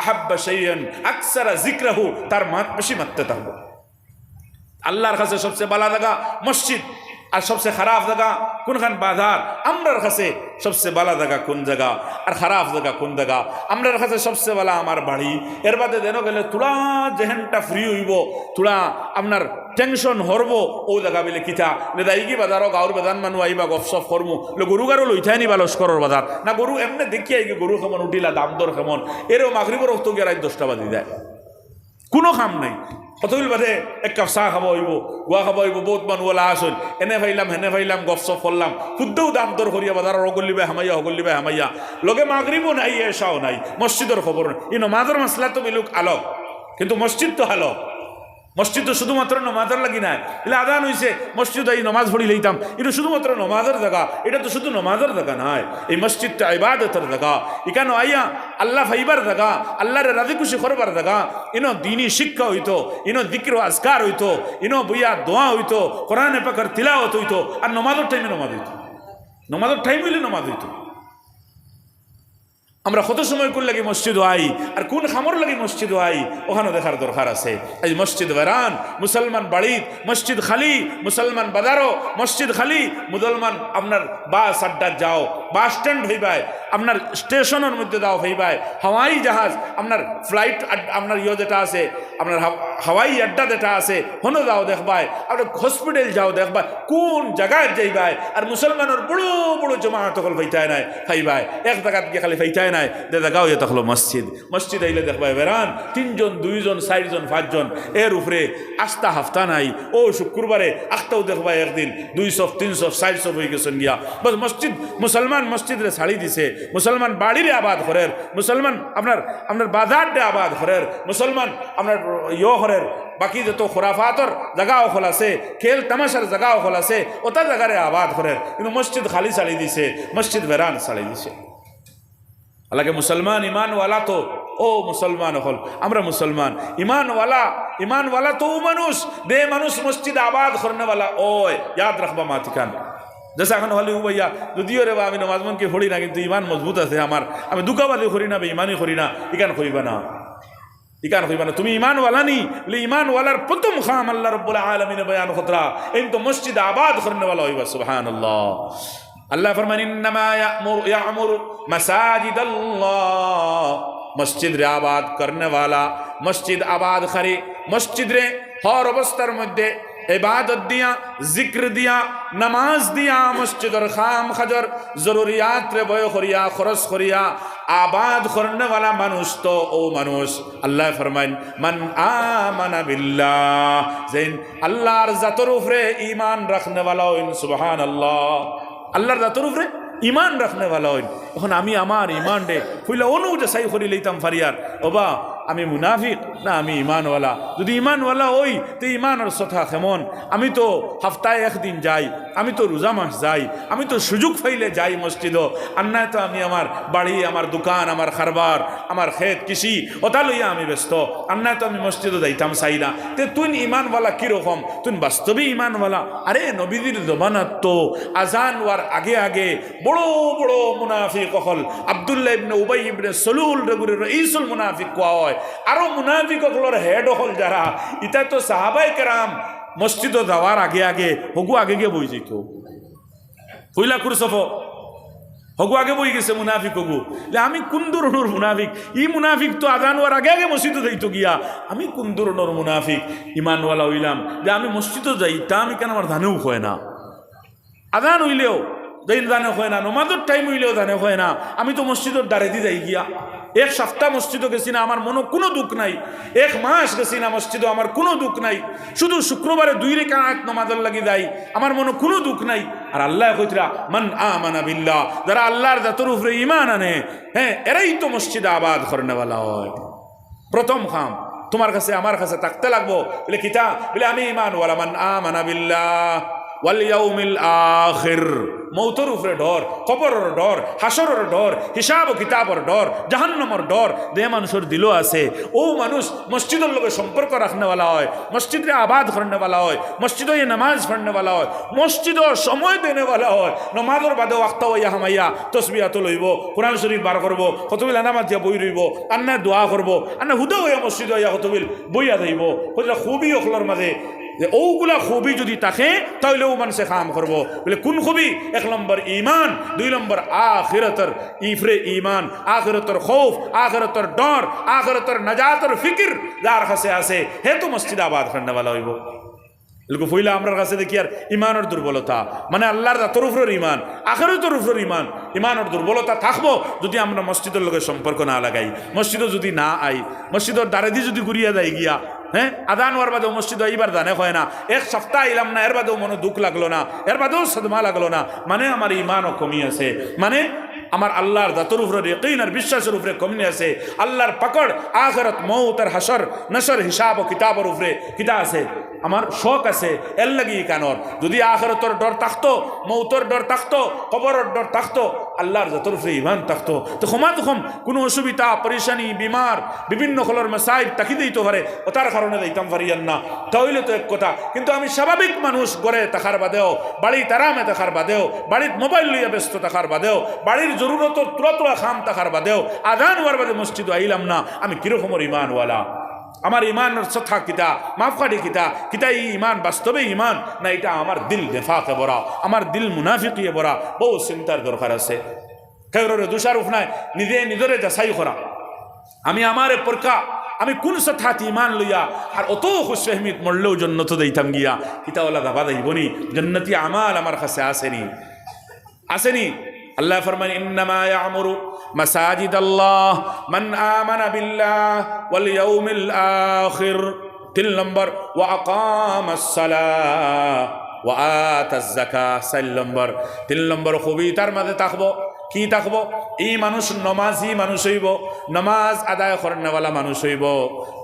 S1: আহাব্বা শাইআন আকসারা যিকরাহু, তার মাত বেশি মারতে থাকবো। আল্লাহর কাছে সবচেয়ে ভালো জায়গা মসজিদ, আর সবচেয়ে খারাপ জায়গা কোনখান? বাজার। আমরার কাছে সবচেয়ে ভালো জায়গা কোন জায়গা আর খারাপ জায়গা কোন জায়গা? আমরার কাছে সবচেয়ে ভালো আমার বাড়ি। এর বাদে যেন গেলে তোরা যেহেনটা ফ্রি হইব, তোরা আপনার টেনশন হরব, ও জায়গা বেলে কিতা দাইকি বাজারও গাঁর বেদান মানুষ আইবা গপসপ করমু, গরু গারো লইথাই নিবা লস্করের বাজার না, গরু এমনি দেখি আইগে গরু কেমন উঠিলা দাম দর কেমন, এরও মাগরিবর রক্ত গিয়ে রাত 10টা বাজি যায়, কোনো কাম নাই। কতগুলো বাদে এক কাপ চাহ খাব হইব, গোয়া খাব হইব, বহুত মানুষ ওলা আসল, এনে ভাইলাম হেনে ভাইলাম গপসপ করলাম, খুদ্দেও দাম দর করিয়া বাজার অগল্লিবে হামাইয়া অগল্লিবে হামাইয়া, লগে মাগরিবও নাই এসাও নাই, মসজিদের খবর নাই। এই নমাজের মাসলা তো বিলুক আলো, কিন্তু মসজিদ তো হালো। মসজিদ তো শুধুমাত্র নমাজের লাগি নাই, এলে আদান হয়েছে মসজিদ এই নমাজ পড়ি লইতাম, এটা শুধুমাত্র নমাজের জায়গা, এটা তো শুধু নমাজের জায়গা নাই, এই মসজিদটা ইবাদতের জায়গা। এখানে আইয়া আল্লাহ ফাইবার জায়গা, আল্লাহরে রাজি খুশি করবার জায়গা। ইনো দিনী শিক্ষা হইতো, ইনো যিকর আজকার হইতো, ইনো বইয়া দোয়া হইতো, কোরআনে পাকের তিলাওয়াত হইতো, আর নমাজের টাইমে নমাজ হইতো, নমাজের টাইম হইলে নমাজ হইতো। আমরা কত সময় কোন লাগি মসজিদ আই আর কোন খামর লাগি মসজিদ আই ওখানে দেখার দরকার আছে। আজ মসজিদ বেরান মুসলমান বাড়িত, মসজিদ খালি মুসলমান বাজারও, মসজিদ খালি মুসলমান আপনার বাস আড্ডার যাও, বাস স্ট্যান্ড হইবাই, আপনার স্টেশনের মধ্যে যাও হইবাই, হাওয়াই জাহাজ আপনার ফ্লাইট আপনার যেটা আছে আপনার হাওয়াই আড্ডা যেটা আছে হনো যাও দেখবাই, আপনার হসপিটাল যাও দেখবাই, কোন জায়গায় যাইবাই আর মুসলমানের বড় বড় জমাত হল ফাইতায় নাই ফাইবাই, এক জায়গাত গিয়ে খালি ফাইতায় নাই দে জায়গাও এটা হলো মসজিদ। মসজিদ আইলে দেখবাই বেরান 3 জন 2 জন 4 জন 5 জন এর উপরে আস্তা হাফতা নাই। ও শুক্রবারে আখতাও দেখবাই একদিন 200 300 400 হয়ে গেছেন গিয়া। বস মসজিদ মুসলমান মসজিদরে ছাড়ি দিছে, মুসলমান বাড়িরে আবাদ করের, মুসলমান আপনার আপনার বাজাররে আবাদ করের, মুসলমান আপনার হরের বাকি যত খোরাফাতর জায়গাও খোলাছে, খেল তামাশার জায়গাও খোলাছে, ওটা জায়গারে আবাদ করের, কিন্তু মসজিদ খালি ছাড়ি দিছে, মসজিদ বেরান ছাড়ি দিছে। আলাকে মুসলমান ইমানওয়ালা তো ও মুসলমান হল, আমরা মুসলমান ইমানওয়ালা তো ও মানুষ দে মানুষ মসজিদ আবাদ করনেওয়ালা ওই ইয়াদ রাখবা মাতিকান। जैसा এখন হলে ভাইয়া যদিও রে বা আমি নমাজমনকে পড়ি না কিন্তু ইমান মজবুত আছে আমার, আমি দুকাবাদি করি না ইমানই করি না, ইকান করিবা না ইকান করিবা না। তুমি ইমানওয়ালা নি বলে ইমানওয়ালার প্রথম খাম আল্লাহ রব্বুল আলামিন বয়ান খতরা এই তো মসজিদ আবাদ করনেওয়ালা হইবা। সুবহানাল্লাহ। আল্লাহ ফরমান ইন্নামা ইয়ামুরু মাসাজিদাল্লাহ, মসজিদ রে আবাদ করনেওয়ালা, মসজিদ আবাদ করে, মসজিদ রে হর অবস্থার মধ্যে ইবাদত দিয়া, জিক্র দিয়া, নামাজ দিয়া, মসজিদর খাম খাজর জরুরিয়াত রে বয় করিয়া খরচ করিয়া আবাদ করনেওয়ালা মানুষ তো ও মানুষ আল্লাহ ফরমাইন মান আমানা বিল্লাহ, যেন আল্লাহর জাতর উপরে ঈমান রাখনেওয়ালা হইন। সুবহানাল্লাহ। আল্লাহর জাতর উপরে ঈমান রাখনেওয়ালা হইন। এখন আমি আমার ঈমান রে হইলে অনু যে সাই করি লইতাম ফারিয়ার ওবা আমি মুনাফিক না আমি ইমানওয়ালা। যদি ইমানওয়ালা ওই তো ইমানের কথা কেমন? আমি তো সপ্তাহে একদিন যাই, আমি তো রোজা মাস যাই, আমি তো সুযোগ পাইলে যাই মসজিদও, আর নাই তো আমি আমার বাড়ি, আমার দোকান, আমার খারবার, আমার ক্ষেত কৃষি ওটা লইয়া আমি ব্যস্ত, আর নাই তো আমি মসজিদও যাইতাম চাই না। তে তুই ইমানওয়ালা কীরকম? তুই বাস্তবে ইমানওয়ালা? আরে নবীদের জমানাত তো আজান হওয়ার আগে আগে বড় বড় মুনাফিক হল আব্দুল্লাহ ইবনে উবাই ইবনে সলুল রেগুরে রঈসুল মুনাফিক কোয়া হয়। আরো মুনাফিক হল হেড হল যারা, ইটা তো সাহাবায়ে কেরাম মসজিদে যাওয়ার আগে আগে হগু আগে গিয়ে বই যেত হইলা কুরসফ হগু আগে বই গেছে মুনাফিক হগু। আমি কোন ধরনের মুনাফিক? ই মুনাফিক তো আজান হওয়ার আগে আগে মসজিদে যাইতো গিয়া। আমি কোন ধরনের মুনাফিক ইমানওয়ালা হইলাম যে আমি মসজিদে যাই, তা আমি কেন আমার ধানেও হয় না, আজান হইলেও যেন জানে হয় না, নমাজের টাইম হইলেও জানে হয় না, আমি তো মসজিদের দ্বারে দিয়ে যাই গিয়া। এক সপ্তাহ মসজিদও গেছি না, আমার মনে কোনো দুঃখ নাই। এক মাস গেছি না মসজিদও, আমার কোনো দুঃখ নাই। শুধু শুক্রবারে 2 রাকাত নামাজের লাগি যাই, আমার মনে কোনো দুঃখ নাই। আর আল্লাহ কইতরা মান আমানা বিল্লাহ, যারা আল্লাহর জাতের উপরে ঈমান আনে, হ্যাঁ এরাই তো মসজিদ আবাদ করনেওয়ালা হয়। প্রথম খাম তোমার কাছে আমার কাছে থাকতে লাগবো বলে কিতা বলে আমি ঈমানওয়ালা। মান আমানা বিল্লাহ ওয়াল ইয়াউমিল আখির, মৌতর উপরে ডর, কবরের ডর, হাসরের ডর, হিসাব ও কিতাবের ডর, জাহান্নামের ডর যে মানুষের দিলও আছে, ও মানুষ মসজিদের লগে সম্পর্ক রাখনেওয়ালা হয়, মসজিদে আবাদ করনেওয়ালা হয়, মসজিদে নামাজ পড়নেওয়ালা হয়, মসজিদে সময় দেনেওয়ালা হয়। নমাজের বাদে ওয়াক্তা হইয়া হামাইয়া তসবিহাত লইব, কোরআন শরীফ বার করব, কতবিল নামাজ দিয়া বই রইব, আন্না দোয়া করব, আন্না হুদা হইয়া মসজিদ হইয়া কতবিল বইয়া যাইব। খুবই অখলার মাঝে যে ওগুলা খুবই যদি থাকে তাহলে ও মানুষে কাম করবো। বলে কোন খুবই? 1 নম্বর ঈমান, 2 নম্বর আখিরাতের ইফরে ঈমান, আখিরাতের খৌফ, আখিরাতের ডর, আখিরাতের নাজাতের ফিকির যার কাছে আছে হে তো মসজিদ আবাদ করনেওয়ালা হইব। এরকম হইলে আমরা কাছে দেখি আর ইমানের দুর্বলতা, মানে আল্লাহর জাতের উপরের ঈমান, আখিরাতের উপরের ঈমান, ইমানের দুর্বলতা থাকবো যদি আমরা মসজিদের লগে সম্পর্ক না লাগাই, মসজিদও যদি না আই, মসজিদের দ্বারে দিয়ে যদি ঘুরিয়া যাই গিয়া, হ্যাঁ আদান হওয়ার বাদেও মসজিদ এইবার জানে হয় না, এক সপ্তাহ আইলাম না, এর বাদেও মনে দুঃখ লাগলো না, এর বাদেও সদমা লাগলো না, মানে আমার ঈমানও কমি আছে, মানে আমার আল্লাহর জাতের উপরে ইয়াকিন আর বিশ্বাসের উপরে কমি আছে। আল্লাহর পাকড় আখিরাত মউত আর হাসর নসর হিসাব ও কিতাবের উপরে কিতা আছে আমার শখ আছে এর লাগি কানর যদি আখিরাতের ডর থাকতো মৌতর ডর থাকতো কবরের ডর থাকতো আল্লাহর যতরফে ইমান থাকতো তো ক্ষমা তখন কোনো অসুবিধা পরেশানি বিমার বিভিন্ন কলর মাসাইল তাকি দিতে পারে ও তার কারণে দিতাম পারিয়ান না তাহলে তো এক কথা কিন্তু আমি স্বাভাবিক মানুষ গড়ে থাকার বাদেও বাড়ির তারামে থাকার বাদেও বাড়ির মোবাইল লইয়া ব্যস্ত থাকার বাদেও বাড়ির জরুরত তুলা খাম থাকার বাদেও আজান হওয়ার বাদে মসজিদ আইলাম না আমি কিরকমের ইমানওয়ালা আমার ইমানের সথা কিতা মাফকাটি কিতা কিতা এই ইমান বাস্তবে ইমান না এটা আমার দিল নেফাকে ভরা আমার দিল মুনাফিকিয়ে ভরা বহু চিন্তার দরকার আছে কেউরে দোষারোপ নাই নিজে নিজরে যাচাই করা আমি আমারে পরকা আমি কোন সথাত ইমান লইয়া আর অত খুশফহমিদ মরলেও জন্নত দিতাম গিয়া কিতাওয়ালা দাবা দেবনি জন্নতি আমাল আমার কাছে আসেনি আল্লাহ ফরমান ইন্নামা ইয়ামুরু মাসাজিদ আল্লাহ মান আমানা বিল্লাহ ওয়াল ইয়াউমিল আখির 3 নম্বর ওয়া আকামাস সালাহ ওয়া আতাজ যাকাত 4 নম্বর 3 নম্বর খুবই তার মাঝে থাকবো কি থাকবো এই মানুষ নমাজি মানুষ হইব নমাজ আদায় করেনওয়ালা মানুষ হইব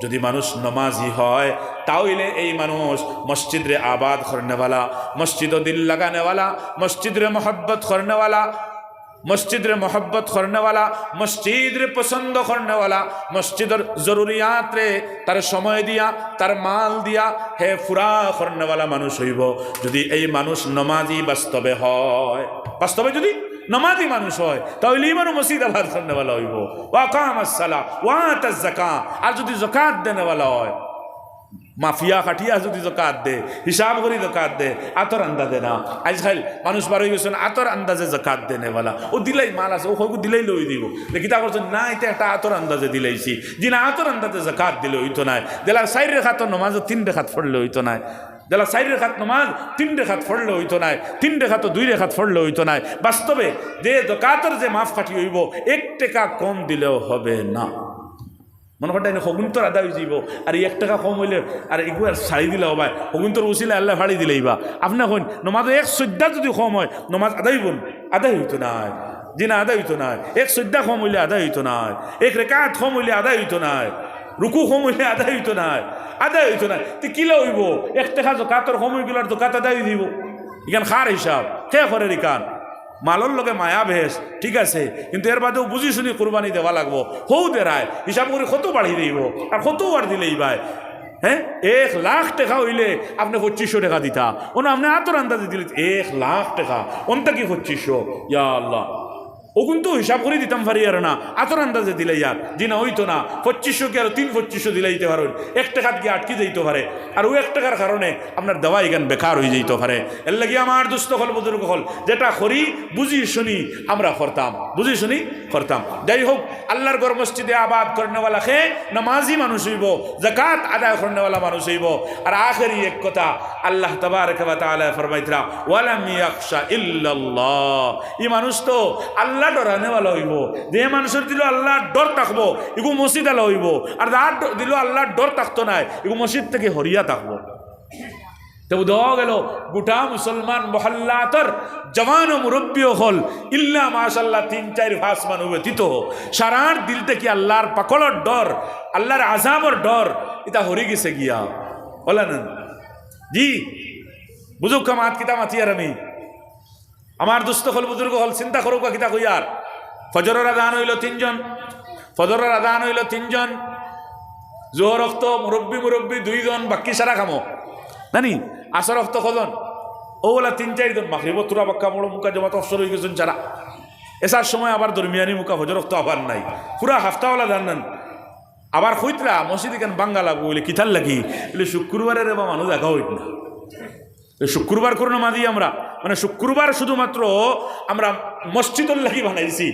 S1: যদি মানুষ নমাজি হয় তাহলে এই মানুষ মসজিদরে আবাদ করেনওয়ালা মসজিদ দিল লাগানেওয়ালা মসজিদরে মোহব্বত করেনওয়ালা মসজিদরে মোহব্বত করেনওয়ালা মসজিদরে পছন্দ করেনওয়ালা মসজিদের জরুরিয়াত রে তার সময় দিয়া তার মাল দিয়া হে ফুরা করেনওয়ালা মানুষ হইব যদি এই মানুষ নমাজি বাস্তবে হয় বাস্তবে যদি নমাজি মানুষ হয় তাহলে ইমানও মসজিদ আবাদ করেনওয়ালা হইব ওয়া আকামাস সালাহ ওয়া আতাজ যাকাত আর যদি যাকাত দেনেওয়ালা হয় মাফিয়া খাটিয়া যদি জকাত দে হিসাব করি জকাত দে আতর আন্দাজে না আজকাল মানুষ বার হয়ে গেছেন আতর আন্দাজে জকাত দেনেওয়ালা ও দিলাই মাল আছে ও হয়তো দিলাই লই দিব কিতা করছেন না এটা একটা আতর আন্দাজে দিলাইছি যে না আতর আন্দাজে জকাত দিলে হইতো নাই দেলার 4 রেখাত নমাজ 3 রেখাত পড়লে হইতো নাই দেলা 4 রেখাত নমাজ 3 রেখাত পড়লে হইতো নাই 3 রেখাত 2 রেখাত পড়লে হইতো নাই বাস্তবে যে জকাতের যে মাফ কাটি হইব 1 টাকা কম দিলেও হবে না মনে করেন হগুন্তর আদা হয়ে যাইব আর 1 টাকা কম হইলে আর এগুলো ছাড়ি দিলে হবাই হগুন্তর উচিলে আল্লাহ ফাড়ি দিলেইবা আপনি হন নমাজ 1 সদ্যা যদি কম হয় নমাজ আদায় হইতো নাই জি না আদায় হইতো নাই 1 সদ্যা কম হইলে আদায় হইতো নাই 1 রেকাত কম হইলে আদায় হইতো নাই রুকু কম হইলে আদায় হইতো নাই তো কিলা হইব 1 টাকা জকাতর কম হয়ে গেল আর জকাত আদায় দিব এখান খার হিসাব কে করে রিকান মালর লগে মায়া ভেস ঠিক আছে কিন্তু এর বাদেও বুঝি শুনি কোরবানি দেওয়া লাগবো হৌ দেরায় হিসাব করে কত বাড়িয়ে দিব আর কত বার দিলেই ভাই হ্যাঁ 1 লাখ টাকা হইলে আপনি 2500 টাকা দিতা ওনা আপনি আতর আন্দাজে দিলে 1 লাখ টাকা ওনটা কি 2500 ইয়া আল্লাহ ও কিন্তু হিসাব করে দিতাম পারি আর না আতর আন্দাজে দিলে ইয়ার জি না হইতো না 2500 কে আর 3-2500 দিলে দিতে পারেন 1 টাকা গিয়ে আটকে যাইতে পারে আর ওই 1 টাকার কারণে আপনার দেওয়া এখান বেকার হয়ে যাইতে পারে এর লাগে আমার দুস্থ হল বুজুর্গ হল যেটা করি বুঝি শুনি আমরা করতাম যাই হোক আল্লাহর ঘর মসজিদে আবাদ করেনেওয়ালা খে নামাজি মানুষ হইব যাকাত আদায় করেনেওয়ালা মানুষ হইব আর আখেরি এক কথা আল্লাহ তাবারক ওয়া তাআলা ফরমাইতরা ওয়ালাম ইয়াখশা ইল্লাল্লাহ এই মানুষ তো আল্লাহ ডরানেওয়ালা হইব যে মানুষের দিল আল্লাহ ডর থাকবো এগু মসজিদ আলা হইব আর যার দিল আল্লাহ ডর থাকতো না এগু মসজিদ থেকে হরিয়া থাকবো তবু দেওয়া গেল গোটা মুসলমান মহল্লাতর জওয়ান ও মুরব্বী হল ইল্লা মাশাল্লাহ 3-4 ভাস মানুষ ব্যতীত সারার দিল থেকে আল্লাহর পাকড়র ডর আল্লাহর আযাবের ডর এটা হরি গেছে গিয়া বলেন জি বুঝুক কামাত কিতা মাতিয়ার আমি আমার দুস্থ হল বুজুর্গ হল চিন্তা করুক কিতা কইয়ার ফজরের আযান হইল 3 জন জোহর রক্ত মুরব্বী 2 জন বাকি সারা কামো নানি আসর রক্ত কজন ওলা 3-4 জন মাগরিব তুরা বাক্কা মোড় মুকা জমাত অফসর হয়ে গেছেন যারা এসার সময় আবার দরমিয়ানি মুকা ফজর রক্ত আবার নাই পুরা হাফতাওয়ালা জানেন আবার কইতরা মসজিদ এখান বাঙ্গা লাগবো বলে কিতার লাগি বলে শুক্রবারের এবার মানুষ দেখা হইত না শুক্রবার করে নামাজি আমরা মানে শুক্রবার শুধুমাত্র আমরা মসজিদুল লাগি বানাইছি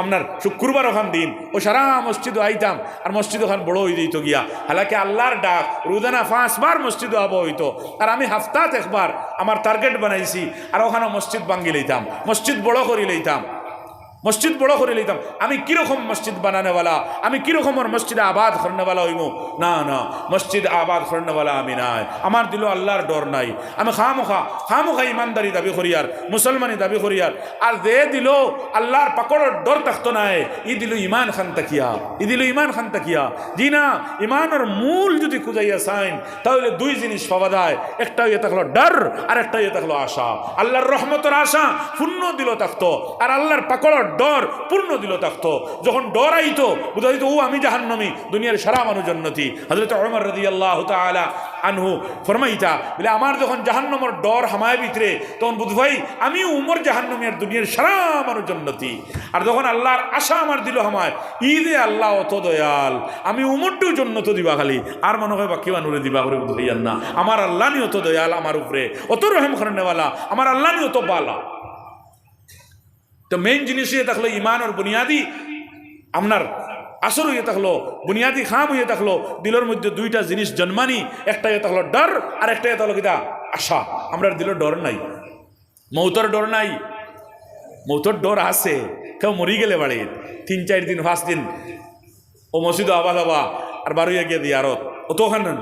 S1: আপনার শুক্রবার ওখান দিন ও সারা মসজিদ আইতাম আর মসজিদ ওখান বড় হয়ে যেত গিয়া হালাকি আল্লাহর ডাক রোজানা 5 বার মসজিদ আবো হইতো আর আমি হাফতাত একবার আমার টার্গেট বানাইছি আর ওখানে মসজিদ ভাঙ্গি লইতাম মসজিদ বড় করি লইতাম মসজিদ বড় করে লইতাম, আমি কিরকম মসজিদ বানানেওয়ালা, আমি কিরকমের মসজিদে আবাদ করেনেওয়ালা হইব। না না, মসজিদ আবাদ করেনেওয়ালা আমি নাই, আমার দিল আল্লাহর ডর নাই। আমি খামোখা ইমানদারি দাবি করিয়ার, মুসলমানি দাবি করিয়ার, আর দে দিল আল্লাহর পাকড়ের ডর থাকতো নাই, ই দিল ইমান খান তাকিয়া, ই দিল ইমান খান তাকিয়া। জি না, ইমানের মূল যদি খুঁজাইয়া চাইন তাহলে দুই জিনিস পাওয়া যায়, একটা ইয়ে থাকলো ডর, আর একটা ইয়ে থাকলো আশা। আল্লাহর রহমতের আশা পূর্ণ দিল থাকতো, আর আল্লাহর পাকড়ের ডর পূর্ণ দিল থাকতো। যখন ডর আইতো বুঝা দিত ও আমি জাহান্নামী, দুনিয়ার সারা মানুষ জান্নাতি। হযরত ওমর রাদিয়াল্লাহু তাআলা আনহু ফরমাইতা বলে আমার যখন জাহান্নামের ডর হামায় ভিতরে, তখন বুঝ ভাই আমি উমর জাহান্নামী আর দুনিয়ার সারা মানুষ জান্নাতি। আর যখন আল্লাহর আশা আমার দিল হামায়, ঈদে আল্লাহ অত দয়াল, আমি উমরটাও জন্নত দিবা খালি, আর মনে হয় বাকি মানুষে দিবা করে বুঝাইয়ান না। আমার আল্লাহ নি অত দয়াল আমার উপরে, অত রহম করেনেওয়ালা, আমার আল্লাহ নি অত বালা। তো মেইন জিনিস হয়ে থাকলো ইমানের বুনিয়াদি আপনার আসর হয়ে থাকলো, বুনিয়াদি খাম হয়ে থাকলো দিলের মধ্যে দুইটা জিনিস জন্মানি, একটা ইয়ে থাকলো ডর, আর একটা ইয়ে থাকলো কিতা আশা। আমরা দিলের ডর নাই, মৌতর ডর নাই। মৌতর ডর আছে, কেউ মরি গেলে বাড়ি 3-4 দিন 5 দিন ও মসজিদ আবাদ হবা আর বারোইয়া গিয়ে দিয়ে আরত অত ওখানে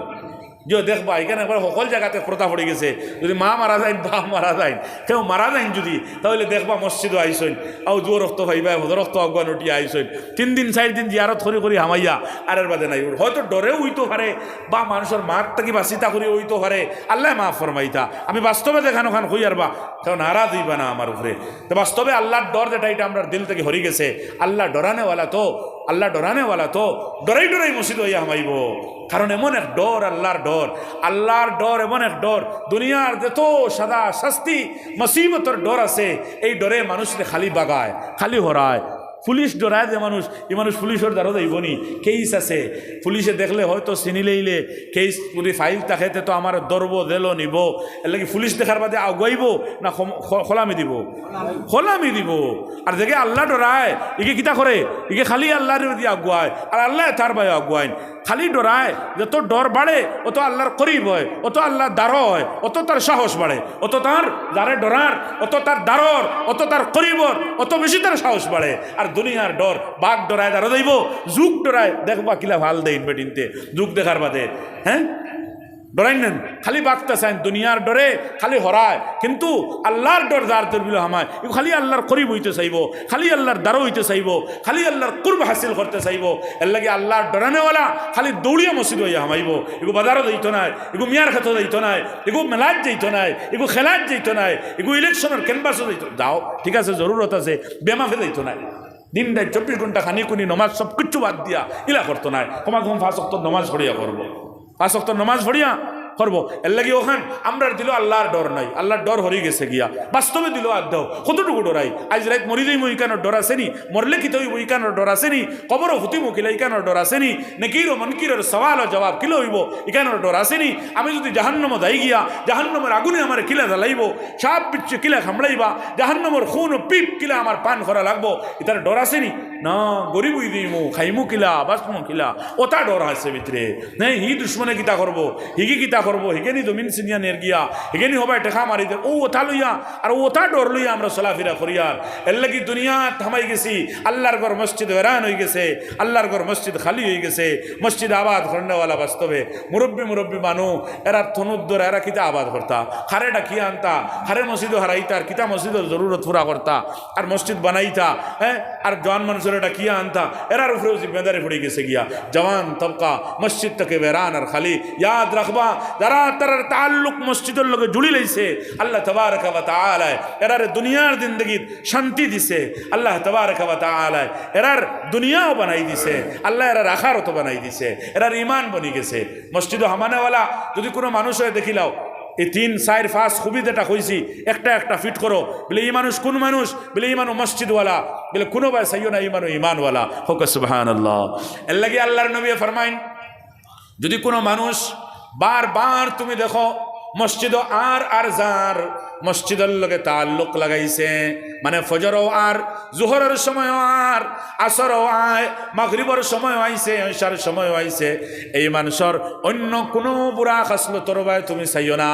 S1: যে দেখবা এখানে একবার সকল জায়গাতে প্রথা পড়ে গেছে। যদি মা মারা যায়, বাপ মারা যায়, কেউ মারা যায় যদি, তাহলে দেখবা মসজিদও আইসইন, আও জোর রক্ত ভাইবা রক্ত আগুয়ান উঠিয়ে আইসইন 3 দিন 4 দিন জিয়ারত করি হামাইয়া আর এর বাদে নাই। হয়তো ডরেও হইতে পারে, বা মানুষের মার থাকি বাঁচিতা করি হইতে পারে, আল্লাহ মাফ ফরমাইতা। আমি বাস্তবে দেখানো খান হই আর বা কেউ নারাজ হইবা না আমার উপরে। তো বাস্তবে আল্লাহর ডর যেটা এটা আমরা দিল থেকে হরি গেছে। আল্লাহ ডরানেওয়ালা তো, আল্লাহ ডরানেওয়ালা তো ডরাই ডরাই মসজিদ হইয়া হামাইব। কারণ এমন এক ডর, আল্লাহর ডর, আল্লাহর ডর এমন এক ডর, দুনিয়ার যত সাদা শাস্তি মুসিবতের ডর আছে, এই ডরে মানুষকে খালি বাগায়, খালি হরায়। পুলিশ ডরায় যে মানুষ, এই মানুষ পুলিশের দ্বারা যাইবনি। কেস আছে, পুলিশে দেখলে হয়তো চিনিলেইলে কেস যদি ফাইল থাকে তো আমার দরব দেলো নিব, এর লাগে পুলিশ দেখার বাদে আগুয়াইব না খোলামি দিব? খোলামি দিব। আর দেখে আল্লাহ ডরায়, ইকে কিতা করে, ইকে খালি আল্লাহর দিয়ে আগুয়ায়, আর আল্লাহ তার বাই আগুয়াইন। খালি ডরায়, যত ডর বাড়ে অত আল্লাহর করিব হয়, অত আল্লাহর দ্বারো হয়, অত তার সাহস বাড়ে, অত তার যারে ডরার, অত তার দ্বারর, অত তার করিবর, অত বেশি তার সাহস বাড়ে। আর দুনিয়ার ডর, বাঘ ডরায় দ্বারা দেব, যুগ ডরায় দেখবা কিলা ভাল দেয় বেটিনতে যুগ দেখার বাদে। হ্যাঁ ডরাই নেন, খালি বাঁচতে চান দুনিয়ার ডরে, খালি হরায়। কিন্তু আল্লাহর ডর যার তরবিল হামায়, এ খালি আল্লাহর করিব হইতে চাইব, খালি আল্লাহর দ্বারো হইতে চাইব, খালি আল্লাহর কুরব হাসিল করতে চাইব। এর লাগে আল্লাহর ডরানেওয়ালা খালি দৌড়িয়া মসজিদ হইয়া হামাইব। এগু বাজারও যাইতো নাই, এগু মিয়ার খাতো যাইতো নাই, এগু মেলাত যাইতো নাই, এগু খেলাত যাইতো নাই, এগু ইলেকশনের ক্যানভাসও যাইতো। যাও ঠিক আছে, জরুরত আছে, বেমাফে যাইতো নাই। দিন রাত 24 ঘন্টা খানি কুনি নমাজ সব কিচ্ছু বাদ দিয়া ইলা করতো নাই। কমা কম 5 ওয়াক্ত নমাজ পড়িয়া করবো, 5 ওয়াক্ত নমাজ পড়িয়া করবো। এর লাগে ওখান আমরা দিল আল্লাহর ডর নাই, আল্লাহর ডর হরি গেছে গিয়া। বাস্তবে দিল আর দাও কতটুকু ডরাই। আজ রাত মরি যাই ইকানোর ডর আসেনি, মরলে কি তৈব ইকানোর ডর আসেনি, কবরও হুতি মুখিলা ইকানোর ডর আসেনি, নেকির ও মনকিরের সওয়াল ও জবাব কিলো হইব ইকানোর ডর আসেনি। আমি যদি জাহান্নাম যাই গিয়া জাহান্নামের আগুনে আমার কিলা জ্বালাইব, সাপ পিচ্ছে কিলা খামড়াইবা, জাহান্নামের খুন ও পিপ কিলা আমার পান করা লাগবো, এটার ডর আসেনি না। গরিব দিমু খাইমু কিলা বাসমু কিলা, ওটা ডর আছে ভিতরে। নেই হি দুশ্মনে কিতা করবো, হিগি কিতা করবো, হিগেনি জমিন সিনিয়া নের গিয়া, হিগেনি হবাই টেকা মারি দে, ও ওটা লইয়া আর ওটা ডর লইয়া আমরা চলাফেরা করি। আর এর লাগি দুনিয়া থামাই গেছি, আল্লাহর ঘর মসজিদ হেরান হয়ে গেছে, আল্লাহর ঘর মসজিদ খালি হয়ে গেছে। মসজিদ আবাদ করেনেওয়ালা বাস্তবে মুরব্বী মানু, এরা থনুদ্দর এরা কিতা আবাদ করতা, খারে ডাকিয়া আনতা, খারে মসজিদও হারাইতা, আর কিতা মসজিদের জরুরত পুরা করতা, আর মসজিদ বানাইতা। হ্যাঁ, আর জওয়ান মানুষের ডাকিয়া আনতা, এরার উপরেও জিম্মেদারি পড়ে গেছে গিয়া। জওয়ান তবকা মসজিদ থেকে বেরান আর খালি। ইয়াদ রাখবা যারা তার তাল্লুক মসজিদের লগে জুড়ি লাইছে, আল্লাহ তাবারক ওয়া তাআলা এরার দুনিয়ার জিন্দেগির শান্তি দিছে, আল্লাহ তাবারক ওয়া তাআলা এরার দুনিয়াও বানাই দিছে, আল্লাহ এরার আখিরাতও বানাই দিছে, এরার ঈমান বনি গেছে। মসজিদ হামানেওয়ালা যদি কোনো মানুষ হয়ে দেখিলাও, এই 3, 4, 5 খুবই যেটা কইছি একটা একটা ফিট করো, বলে এই মানুষ কোন মানুষ, বলে এই মানুষ মসজিদওয়ালা, বলে কোনো ভাই সাইও না, এই মানুষ ঈমানওয়ালা হোক। সুবহানাল্লাহ। এর লাগি আল্লাহর নবী ফরমাইন, যদি কোনো মানুষ বারবার তুমি দেখো মসজিদ আর যার মসজিদের লগে তাল্লুক লাগাইছে, মানে ফজরও আর, জোহরের সময়ও আর, আসরও আয়, মাগরিবর সময় আইছে, ঈশার সময় আইছে। এই মানুষের অন্য কোনো বুড়া খাসলো তরবায় তুমি চাইও না,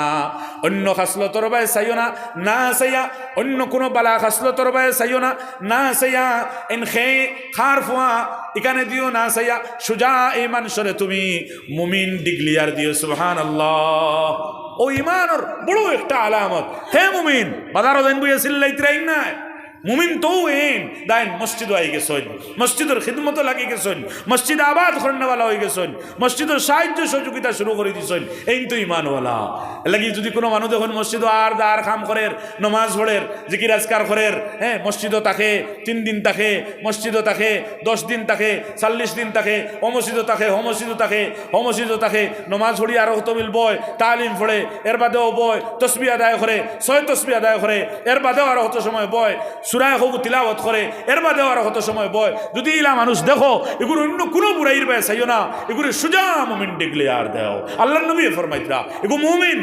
S1: অন্য খাসলো তরবায় চাইও না, না চাইয়া অন্য কোনো বালা খাসলো তরবায় চাইও না, না চাইয়া এন খে খার ফুয়া এখানে দিও, না চাইয়া সুজা এই মানুষরে তুমি মুমিন ডিগ্লিয়ার দিও। সুবহানাল্লাহ। ও ইমানের বড় একটা আলামত। হে মুমিন, বাজারও দেন বইয়া চিল্লাইতে নাই, মুমিন তো এন দাইন মসজিদ আই গেছেন, মসজিদের খিদমত লাগি গেছেন, মসজিদ আবাদ করেনওয়ালা হয়ে গেছেন, মসজিদের সাহায্য সহযোগিতা শুরু করে দিয়েছেন, এই তো ইমানওয়ালা। লাগি যদি কোনো মানুষ দেখুন মসজিদ আর দার খাম করের, নমাজ পড়ের, জিকির আজকার করের, হ্যাঁ মসজিদও থাকে 3 দিন থাকে, মসজিদও থাকে 10 দিন থাকে, 40 দিন থাকে, ও মসজিদও থাকে, ও মসজিদও থাকে, ও মসজিদও থাকে, নমাজ পড়ি আরো তবিল বয়, তালিম পড়ে, এর বাদেও বয়, তসবিহ আদায় করে, 6 তসবিহ আদায় করে, এর বাদেও আরো হত সময় বয়, সুরায় হবু তিলাওয়াত করে, এর বাদেও আরো হত সময় বয়। যদি ইলা মানুষ দেখো এগুলো অন্য কোনো বুড়াইর বাই চাইও না, এগুলো সুজা মুমিন ডিগলে আর দেও। আল্লাহর নবী ফরমাইতরা এগো মুমিন,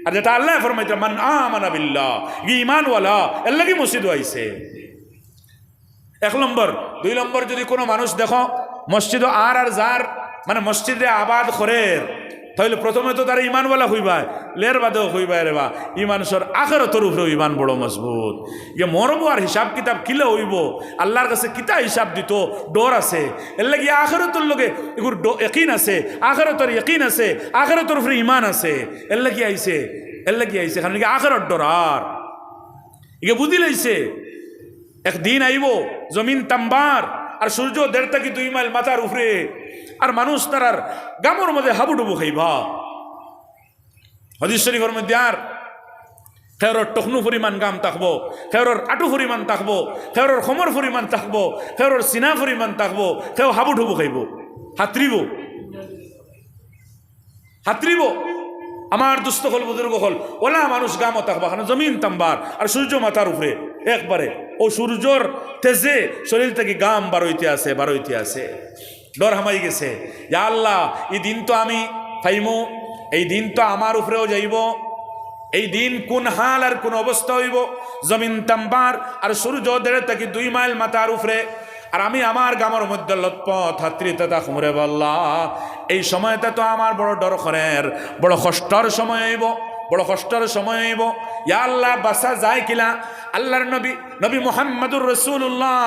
S1: আর যেটা আল্লাহ ফরমাইতরা মান আমানা বিল্লাহ, ই ঈমানওয়ালা, এর লাগি মসজিদ আইছে। 1 নম্বর। 2 নম্বর, যদি কোনো মানুষ দেখো মসজিদ আর যার মানে মসজিদে আবাদ করে, তাহলে প্রথমে তো তারা ইমানওয়ালা হইবায়, লের বাদেও হইবায় রে বা ই মানুষের আখেরাতের উপরে ইমান বড় মজবুত। ইয়ে মরবো আর হিসাব কিতাব কিলে হইব, আল্লাহর কাছে কিতা হিসাব দিত ডর আছে, এর লাগি আখেরাতের লগে এগুর ইয়াকিন আছে, আখেরাতের ইয়াকিন আছে, আখেরাতের উপরে ইমান আছে, এর লাগি আইছে, এর লাগি আইছে কারণ কি আখেরাত ডর। আর ইয়ে বুঝি লাইছে একদিন আইব জমিন তাম্বার আর সূর্য 1.5 থেকে 2 মাইল মাথার উপরে, আর মানুষ তারার গামর মধ্যে হাবুডুবু খাইবা। হাদিস শরীফের মধ্যে আর খেরর টকনু পরিমাণ গাম থাকবো, খেরর আটু পরিমাণ থাকবো, খেরর খমর পরিমাণ থাকবো, খেরর সিনা পরিমাণ থাকবো, খেও হাবুডুবু খাইব, হাতরিব, হাতরিব। আমার দুস্থ হল বুজুর্গ হল ওলা মানুষ গামও থাকবা, কারণ জমিন তাম্বার আর সূর্য মাথার উপরে একবারে, ও সূর্যর তেজে শরীর থেকে গাম বারোইতে আছে, বারোইতে আছে। ডর হামাই গেছে, ইয়া আল্লাহ এই দিন তো আমি পাইমু, এই দিন তো আমার উপরেও যাইব, এই দিন কোন হাল আর কোন অবস্থা হইব, জমিন তাম্বার আর সূর্য 1.5 থেকে 2 মাইল মাথার উপরে, আর আমি আমার গামর মধ্যে লতপথ হাতরিতে থাকুম রে আল্লাহ। এই সময়টা তো আমার বড় ডর করের, বড় কষ্টর সময় হইব, বড় কষ্টের সময় হইব। ইয়া আল্লাহ বাসা যায় কিলা? আল্লাহর নবী নবী মুহাম্মদুর রাসূলুল্লাহ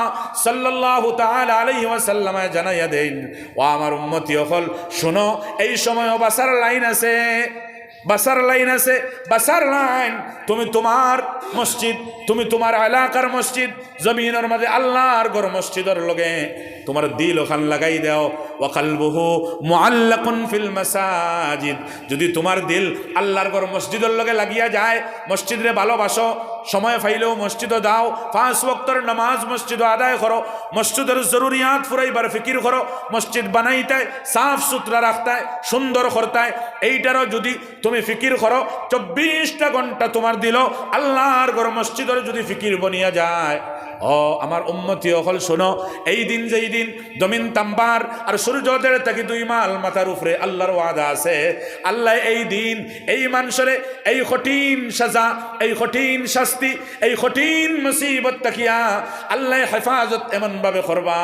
S1: সাল্লাল্লাহু তাআলা আলাইহি ওয়াসাল্লাম জানাইয়া দেন, ও আমার উম্মতি হল শুনো, এই সময়ও বাসার লাইন আছে, বাসার লাইন আছে, বাসার লাইন। তুমি তোমার মসজিদ, তুমি তোমার এলাকার মসজিদ, জমিনের মাঝে আল্লাহর ঘর মসজিদের লগে তোমার দিল ওখান লাগাই দাও। ওয়া কলবুহু মুআল্লাকুন ফিল মাসাজিদ, যদি তোমার দিল আল্লাহর ঘর মসজিদের লগে লাগিয়া যায়, মসজিদে ভালোবাসো, সময় পাইলেও মসজিদে দাও, 5 ওয়াক্তের নামাজ মসজিদে আদায় করো, মসজিদের জরুরিয়াত ফুরাইবার ফিকির করো, মসজিদ বানাইতে সাফ সুতরা রাখতে সুন্দর করতে, এইটারও যদি তুমি ফিকির করো, 24টা ঘন্টা তোমার দিল আল্লাহর ঘর মসজিদের যদি ফিকির বনিয়া যায়, ও আমার উম্মতি হল শোনো, এই দিন যেই দিন জমিন তাম্বার আর সূর্য 1.5 থেকে 2 মাইল মাথার উপরে আল্লাহর ওয়াদা আছে, আল্লাহ এই দিন এই মানুষের এই কঠিন সাজা, এই কঠিন শাস্তি, এই কঠিন মুসিবত তাকিয়া আল্লাহ হেফাজত এমন ভাবে করবা,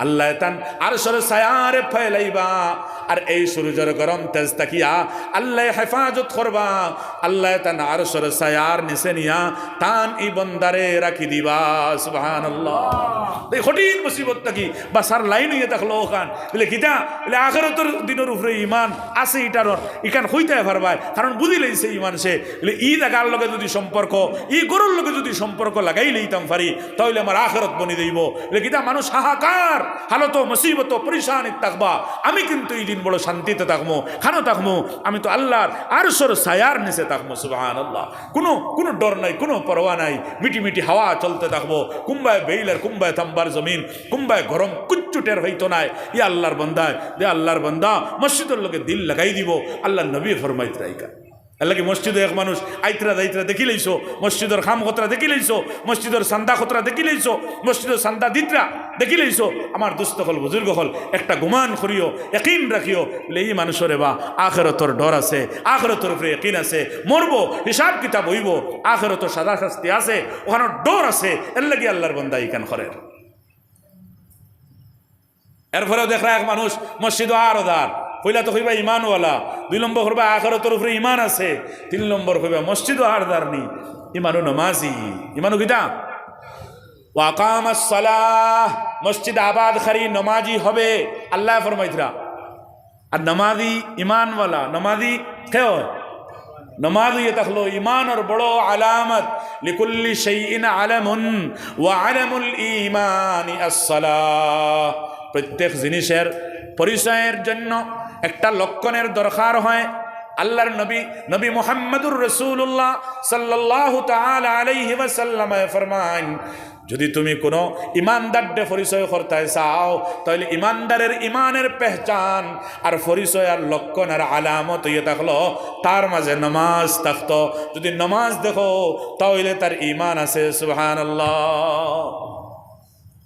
S1: আল্লাহ তান আরশের ছায়ারে ফেলাইবা, আর এই সূর্যের গরম তেজ তাকিয়া আল্লাহ হেফাজত করবা, আল্লাহ তান আরশের ছায়ার নিচে নিয়া তান ই বন্দারে রাখি দিবা। সুবহানাল্লাহ। এই কঠিন মুসিবত থাকি বাসার লাইন হইয়া থাকলো ওখান বলে কিতা বলে আখিরাতের দিনের উপরে ইমান আছে, ইটার ইখান হইতে পারবাই, কারণ বুঝি লাইছে ইমান সে বলে ই জায়গার লগে যদি সম্পর্ক, ই গরুর লগে যদি সম্পর্ক লাগাই লইতাম পারি, তাহলে আমার আখিরাত বনি দেব। বলে কিতা মানুষ হাহাকার হালত মুসিবত পরিশানি থাকবা, আমি কিন্তু এই দিন বড় শান্তিতে থাকবো, খানো থাকবো, আমি তো আল্লাহর আরশের ছায়ার নিচে থাকবো। সুবহানাল্লাহ। কোনো ডর নাই, কোনো পরোয়া নাই, মিটি মিটি হাওয়া চলতে থাকবো, কুম্বায় বেইলের কুম্বায় তাম্বার জমিন, কুম্বায় গরম কুচ্চুটের হইতো নাই। ইয়া আল্লাহর বান্দায় দে আল্লাহর বান্দা মসজিদের লোকে দিল লাগাই দিব, আল্লাহ নবী ফরমাইত রাইকা এর লাগে মসজিদে এক মানুষ আইতরা দাইতরা দেখি লইছো, মসজিদের খাম খতরা দেখি লইছো, মসজিদের সান্দা খতরা দেখি লইছো, মসজিদের সান্দা দিতরা দেখি লইছো। আমার দুস্থ হল বুজুর্গ হল একটা গুমান করিও, ইয়াকিন রাখিও, এই মানুষের বা আখিরাতের ডর আছে, আখিরাতের উপরে ইয়াকিন আছে, মরবো হিসাব কিতাব হইব, আখিরাতের সাজা শাস্তি আছে, ওখানে ডর আছে। এর লাগে আল্লাহর বান্দা ইকান করে। এরপরেও দেখরা এক মানুষ মসজিদ আরদার কইলা তো কইবা ইমানওয়ালা, 2 নম্বর করবা আখিরাতের উপরে ইমান আছে, 3 নম্বর কইবা মসজিদ আরদার নি ইমানু নামাজি, ইমানু কিটা ওয়াকামাস সালাহ, মসজিদ আবাদ খারি নামাজি হবে আল্লাহ ফরমাইতরা। আর নামাজি ইমানওয়ালা, নামাজি কে হয়? নামাজি এ তাহলো ইমানের বড় আলামত। লিকুল্লি শাইইন আলামুন ওয়া আলামুল ঈমানি আস-সালাহ। প্রত্যেক জিনিসের পরিচয়ের জন্য একটা লক্ষণের দরকার হয়। আল্লাহর নবী মুহাম্মদুর রাসূলুল্লাহ সাল্লাল্লাহু তাআলা আলাইহি ওয়াসাল্লাম ফরমান, যদি তুমি কোনো ইমানদারকে পরিচয় করতে চাও তাহলে ইমানদারের ইমানের পেহচান আর পরিচয় আর লক্ষণ আর আলামত ইয়ে থাকলো তার মাঝে নামাজ থাকতো। যদি নামাজ দেখো তাহলে তার ইমান আছে। সুবহানাল্লাহ।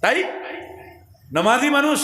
S1: তাই নামাজি মানুষ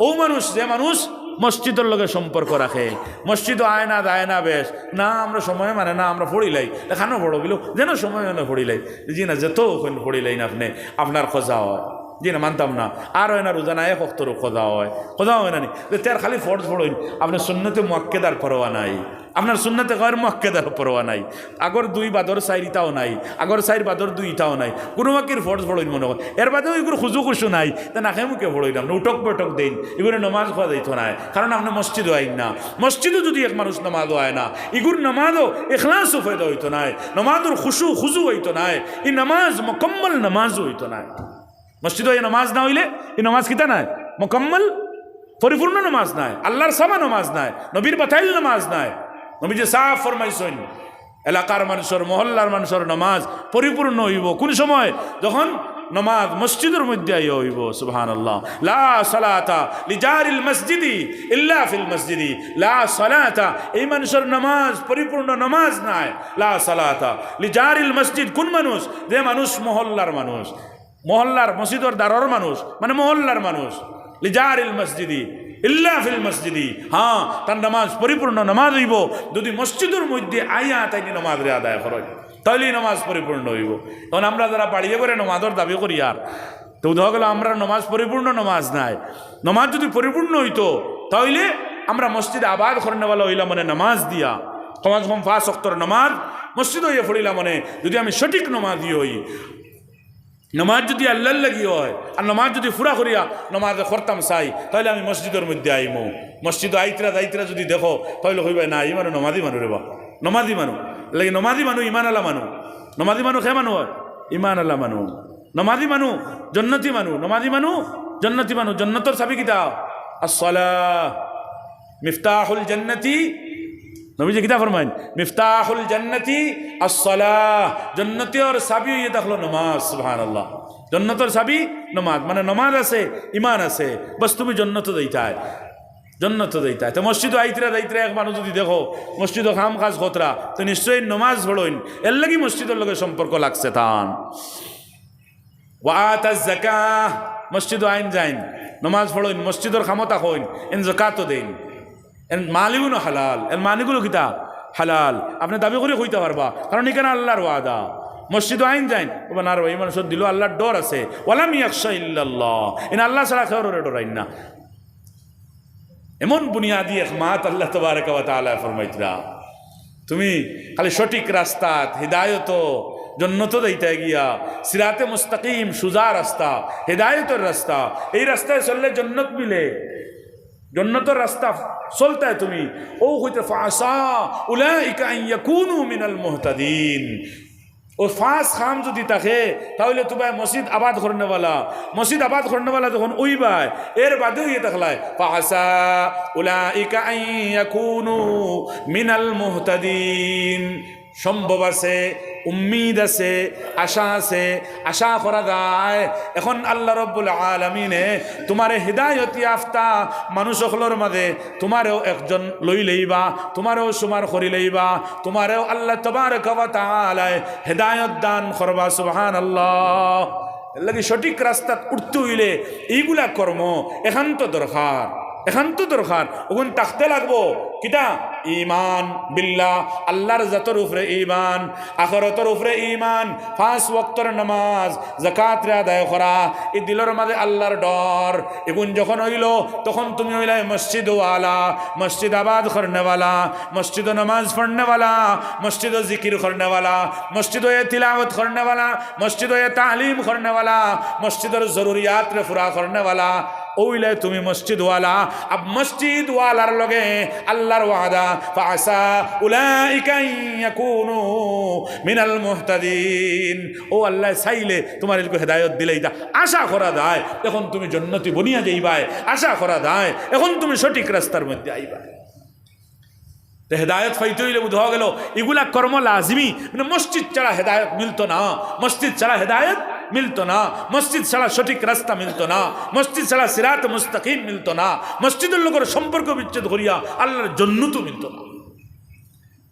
S1: ও মানুষ যে মানুষ মসজিদের লগে সম্পর্ক রাখে। মসজিদ আয় না যায় না বেশ না, আমরা সময় মানে না, আমরা পড়িলাই এখানেও পড়ো গেল যেন সময় মানে পড়িলাই, জি না যেত ওখানে পড়িলাই না আপনি আপনার খোঁজা হয়, জি না মানতাম না। আর হয় না রোজানা এক অক্তর খোঁজা হয় না নি তার খালি ফরজ পড়ইন, আপনার সুন্নতে মুআক্কেদার পরোয়া নাই, আপনার সুন্নতে গয়ের মুআক্কেদার পরোয়া নাই, আগর 2 বাদর 4 ইটাও নাই, আগর 4 বাদর 2 ইটাও নাই, কোনো বাকির ফরজ পড়ইন মনে হয়। এর বাদেও এগুলো খুজু খুশু নাই, তা নাখে মুখে পড়ইলাম না, উঠক বৈঠক দিন এগুলো নমাজ খাওয়া যাইতো না, কারণ আপনি মসজিদও আইন না। মসজিদও যদি এক মানুষ নমাজও আয় না, এগুর নমাজও এখলাসও ফায়দা হইতো না, নমাজের খুজু হইতো না, এই নামাজ মুকম্মল নামাজও হইতো না। মসজিদে এই নামাজ না হইলে এই নামাজ কিতা নাই, মুকম্মল পরিপূর্ণ নামাজ নাই, আল্লাহর সামা নামাজ নাই, নবীর বাতাইল নামাজ নাই। নবী যে সাফ ফরমাইছেন এলাকার মানুষের মহল্লার মানুষের নামাজ পরিপূর্ণ হইব কোন সময়, যখন নামাজ মসজিদের মধ্যে আইয়া হইব। সুবহানাল্লাহ। লা সালাতা লিজারিল মসজিদি ইল্লা ফিল মসজিদি, লা সালাতা এই মানুষের নামাজ পরিপূর্ণ নামাজ নাই। লা সালাতা লিজারিল মসজিদ কোন মানুষ, যে মানুষ মহল্লার মানুষ, মহল্লার মসজিদের দ্বারর মানুষ মানে মহল্লার মানুষ। লিজারিল মসজিদি ইল্লা ফিল মসজিদি, হ্যাঁ তার নামাজ পরিপূর্ণ নামাজ হইব যদি মসজিদের মধ্যে আইয়া তাই নামাজরে আদায় করে, তাহলেই নামাজ পরিপূর্ণ হইব। তখন আমরা যারা বাড়িয়ে করে নামাজের দাবি করি আর তো দেখা গেল আমরা নামাজ পরিপূর্ণ নামাজ নাই। নামাজ যদি পরিপূর্ণ হইতো তাহলে আমরা মসজিদে আবাদ করেনেওয়ালা হইলাম মানে নামাজ দিয়া কমাজ কম 5 ওয়াক্তের নামাজ মসজিদ হইয়া পড়িলাম মানে যদি আমি সঠিক নামাজি হই, নামাজ যদি আল্লাহ লাগি হয় আর নামাজ যদি ফুরা করিয়া নামাজে করতাম চাই তাহলে আমি মসজিদের মধ্যে আইমো। মসজিদ আইতরা যদি দেখো তাহলে কইবা না ই মানুষ নমাজি মানুষ রে বা নমাজি মানুষ লাগে, নমাজি মানুষ ইমান আল্লাহ মানুষ, নমাজি মানুষ খে মানুষ হয় ইমান আল্লাহ মানুষ, নমাজি মানুষ জন্নতি মানুষ, নমাজি মানুষ জন্নতি মানুষ। জন্নতর চাবি কিতা আসসালাহ, মিফতাহুল জান্নাতি, নবীজি কিতা ফরমাইন মিফতাহুল জান্নাতি আসসালাহ, জান্নাতের চাবি হইয়া থাকলো নামাজ। সুবহানাল্লাহ। জান্নাতের চাবি নামাজ, মানে নামাজ আছে ইমান আছে, বাস তুমি জান্নাতে যাইতাই, জান্নাতে যাইতাই। তো মসজিদ আইতরা এক মানুষ যদি দেখো মসজিদ কাম কাজ খতরা তো নিশ্চয়ই নামাজ পড়ইন, এর লাগি মসজিদের লগে সম্পর্ক লাগছে তান। ওয়া আতা যাকাহ, মসজিদ আইন যাইন নামাজ পড়ইন, মসজিদের ক্ষমতা হইন, এন যাকাতও দেন, এর মালিগুলো হালাল, এর মানিগুলো কিতা হালাল, আপনি দাবি করে হইতে পারবা, কারণ এখানে আল্লাহর ওয়াদা। মসজিদ আইন যাইন না রে, এই মানুষের দিল আল্লাহর ডর আছে, ওয়ালাম ইয়াখশা ইল্লাল্লাহ, এন আল্লাহ ছাড়া কারোর ডরাইন না। এমন বুনিয়াদি একমাত আল্লাহ তাবারক ওয়া তাআলা ফরমাইতরা, তুমি খালি সঠিক রাস্তা হিদায়ত জন্নত যাইতে গিয়া সিরাতে মুস্তাকিম সুজা রাস্তা হিদায়তের রাস্তা, এই রাস্তায় চললে জন্নত মিলে, জন্নতের রাস্তা চলতে তুমি ও হইতে ফাসা উলাইকা আন ইয়াকুনু মিনাল মুহতাদিন। ও ফাঁস খাম যদি থাকে তাহলে তোমার মসজিদ আবাদ করেনেওয়ালা, মসজিদ আবাদ করেনেওয়ালা যখন ওইবাই এর বাদেও ইয়ে দেখলায় ফাসা উলাইকা আন ইয়াকুনু মিনাল মুহতাদিন, সম্ভব আছে উম্মিদ আছে, আশা আছে, আশা করা যায় এখন আল্লাহ রব্বুল আলামিনে তোমারে হিদায়ত ইয়াফতা মানুষ সকলের মাঝে তোমারেও একজন লই লইবা, তোমারেও সুমার করি লইবা, তোমারেও আল্লাহ তাবারক ওয়া তাআলা হিদায়ত দান করবা। সুবহানাল্লাহ। এর লাগি সঠিক রাস্তাত উঠতে হইলে এইগুলা কর্ম একান্ত দরকার, একান্ত দরকার। ওখান তাকতে লাগবো কিতা ঈমান বিল্লাহ, আল্লাহর জাতের উপরে ঈমান, আখিরাতের উপরে ঈমান, 5 ওয়াক্তের নামাজ, যাকাত আদায় করা, এই দিলের মাঝে আল্লাহর ডর। এগুন যখন হইল তখন তুমি হইলে মসজিদ ওয়ালা, মসজিদ আবাদ করনেওয়ালা, মসজিদ নামাজ পড়নেওয়ালা, মসজিদ জিকির করনেওয়ালা, মসজিদ তিলাওয়াত করনেওয়ালা, মসজিদ তালিম করনেওয়ালা, মসজিদের জরুরিয়াত রে পুরা করনেওয়ালা ওইলে তুমি মসজিদ ওয়ালা। আব মসজিদ ওয়ালার লগে আল্লাহর ওয়াদা ফাসা উলাইকা ইয়াকুনু মিনাল মুহতাদিন। ও আল্লাহ চাইলে তোমার এলকো হেদায়ত দিলেই তা আশা করা যায় এখন তুমি জান্নাতি বনিয়া যাইবাই, আশা করা যায় এখন তুমি সঠিক রাস্তার মধ্যে আইবা। হেদায়ত পাইতে হইলে বুঝা গেল এগুলা কর্ম লাজিমি, মানে মসজিদ ছাড়া হেদায়ত মিলতো না, মসজিদ ছাড়া হেদায়ত মিলতো না, মসজিদ ছাড়া সঠিক রাস্তা মিলতো না, মসজিদ ছাড়া সিরাত মুস্তাকিম মিলতো না, মসজিদের লোকের সম্পর্ক বিচ্ছেদ করিয়া আল্লাহর জন্নতও মিলতো না।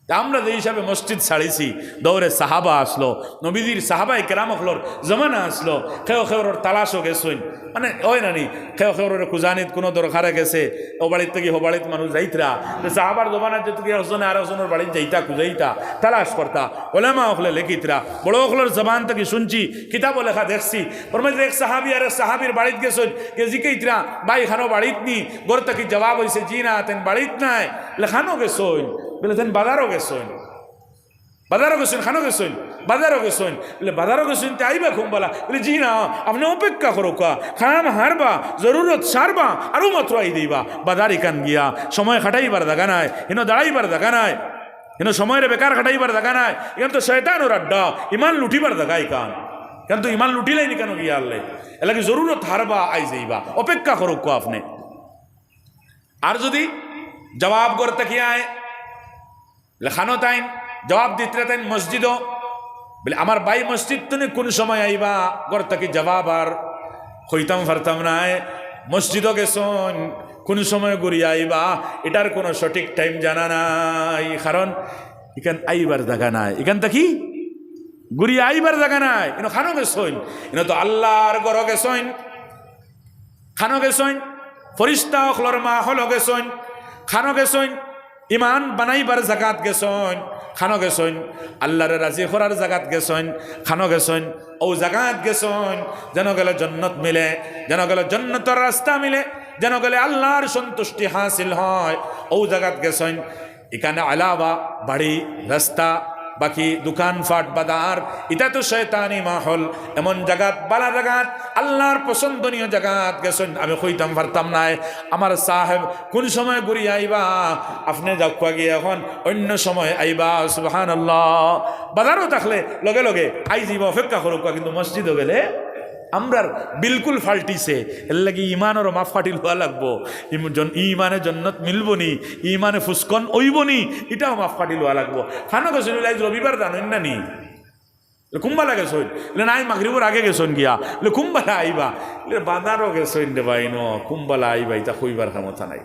S1: আমরা যে হিসাবে মসজিদ ছাড়িছি, দৌড়ে সাহাবা আসলো, নবীজির সাহাবাই কেরামখলোর জমানা আসলো, খেও খেওর তালাশও গেছইন, মানে ওই নানি খেও খেওর খুঁজানিত কোনো দরকারে গেছে, ও বাড়ির থেকে ও বাড়িতে মানুষ যাইতরা, সাহাবার জমানার যেতে একজনে আর একজনের বাড়িতে যাইতা, খুঁজাইতা, তালাশ করতা, ওলেমা হলে লেখিতরা, বড় হলের জবান থেকে শুনছি, কিতাবও লেখা দেখছি। পরমাত্র এক সাহাবি আর এক সাহাবির বাড়িতে গেছইন, কে জিকেইতরা ভাই খানো বাড়িত নি, গর থেকে জবাব হয়েছে জি না তেন বাড়িত নাই, লেখানো গেছইন, বলে তেন বাজারও গেছইন, বাজারও গেছেন, খানো গেছেন, বাজারও গেছেন, বলে বাজারও গেছেন তে আইবা খুমবালা, বলে জি না আপনি অপেক্ষা করো কা, খাম হারবা জরুরত সারবা আরও মাত্র আই দিবা। বাজার ইকান গিয়া সময় খাটাইবার জায়গা নাই, হেন দাঁড়াইবার জায়গা নাই, হেন সময়ের বেকার খাটাইবার জায়গা নাই, এখান তো শয়তানোর আড্ডা, ইমান লুটিবার জায়গা ইকান, কেন তো ইমান লুটিলাই নি কেন গিয়া আনলে এলাকি জরুরত হারবা আই যাইবা, অপেক্ষা করো কা আপনি। আর যদি জবাব করতে কি আয় লেখানো তাইন জবাব দিতে তাইন মসজিদও, বলে আমার ভাই মসজিদ তুমি কোন সময় আইবা, গর তাকে জবাব আর হইতাম ফারতাম নাই, মসজিদও গেছন কোন সময় ঘুরিয়া আইবা এটার কোনো সঠিক টাইম জানা নাই, কারণ এখান আইবার জায়গা নাই, এখান থেকে ঘুরিয়া আইবার জায়গা নাই, এনে খানো গেছন, এনে তো আল্লাহর ঘর গেছন, খানো গেছন, ফরিস্তা হলর মা হল গেছন, খানো গেছন, ইমান বানাইবার জাগাত গেছন, খানো গেছন, আল্লাহর রাজি করার জাগাত গেছন, খানো গেছন, ও জাগাত গেছন যেন গেলে জন্নত মিলে, যেন গেলে জন্নতর রাস্তা মিলে, যেন গেলে আল্লাহর সন্তুষ্টি হাসিল হয়, ও জাগাত গেছন। এখানে আলাবা বাড়ি রাস্তা বাকি দোকান ফাট বাজার এটা তো শয়তানি মাহল, এমন জাগাত বালা জাগাত আল্লাহর পছন্দনীয় জাগাত গেছেন, আমি কইতাম পারতাম নাই আমার সাহেব কোন সময় ঘুরি আইবা, আপনি যাওয়া গিয়ে এখন অন্য সময় আইবা। সুবহানাল্লাহ। বাজারও থাকলে লগে লগে আই যাইব, অপেক্ষা করুক, কিন্তু মসজিদও গেলে আমরার বিলকুল ফাল্টিছে, এর লাগে ইমানেরও মাফ ফাটিল হওয়া লাগবো, ইমানে জন্নত মিলব নি, ইমানে ফুসকন ওইব নি, এটাও মাফ ফাটিল হওয়া লাগবো। খানো গেছেন রবিবার জানেন না নি, কুম্বালা গেছেন নাই মাগরিবর আগে গেছেন গিয়া, কুম্বালা আইবা, বাজারও গেছেন রে ভাই ন, কুম্বালা আইবা এটা কইবার ক্ষমতা নাই,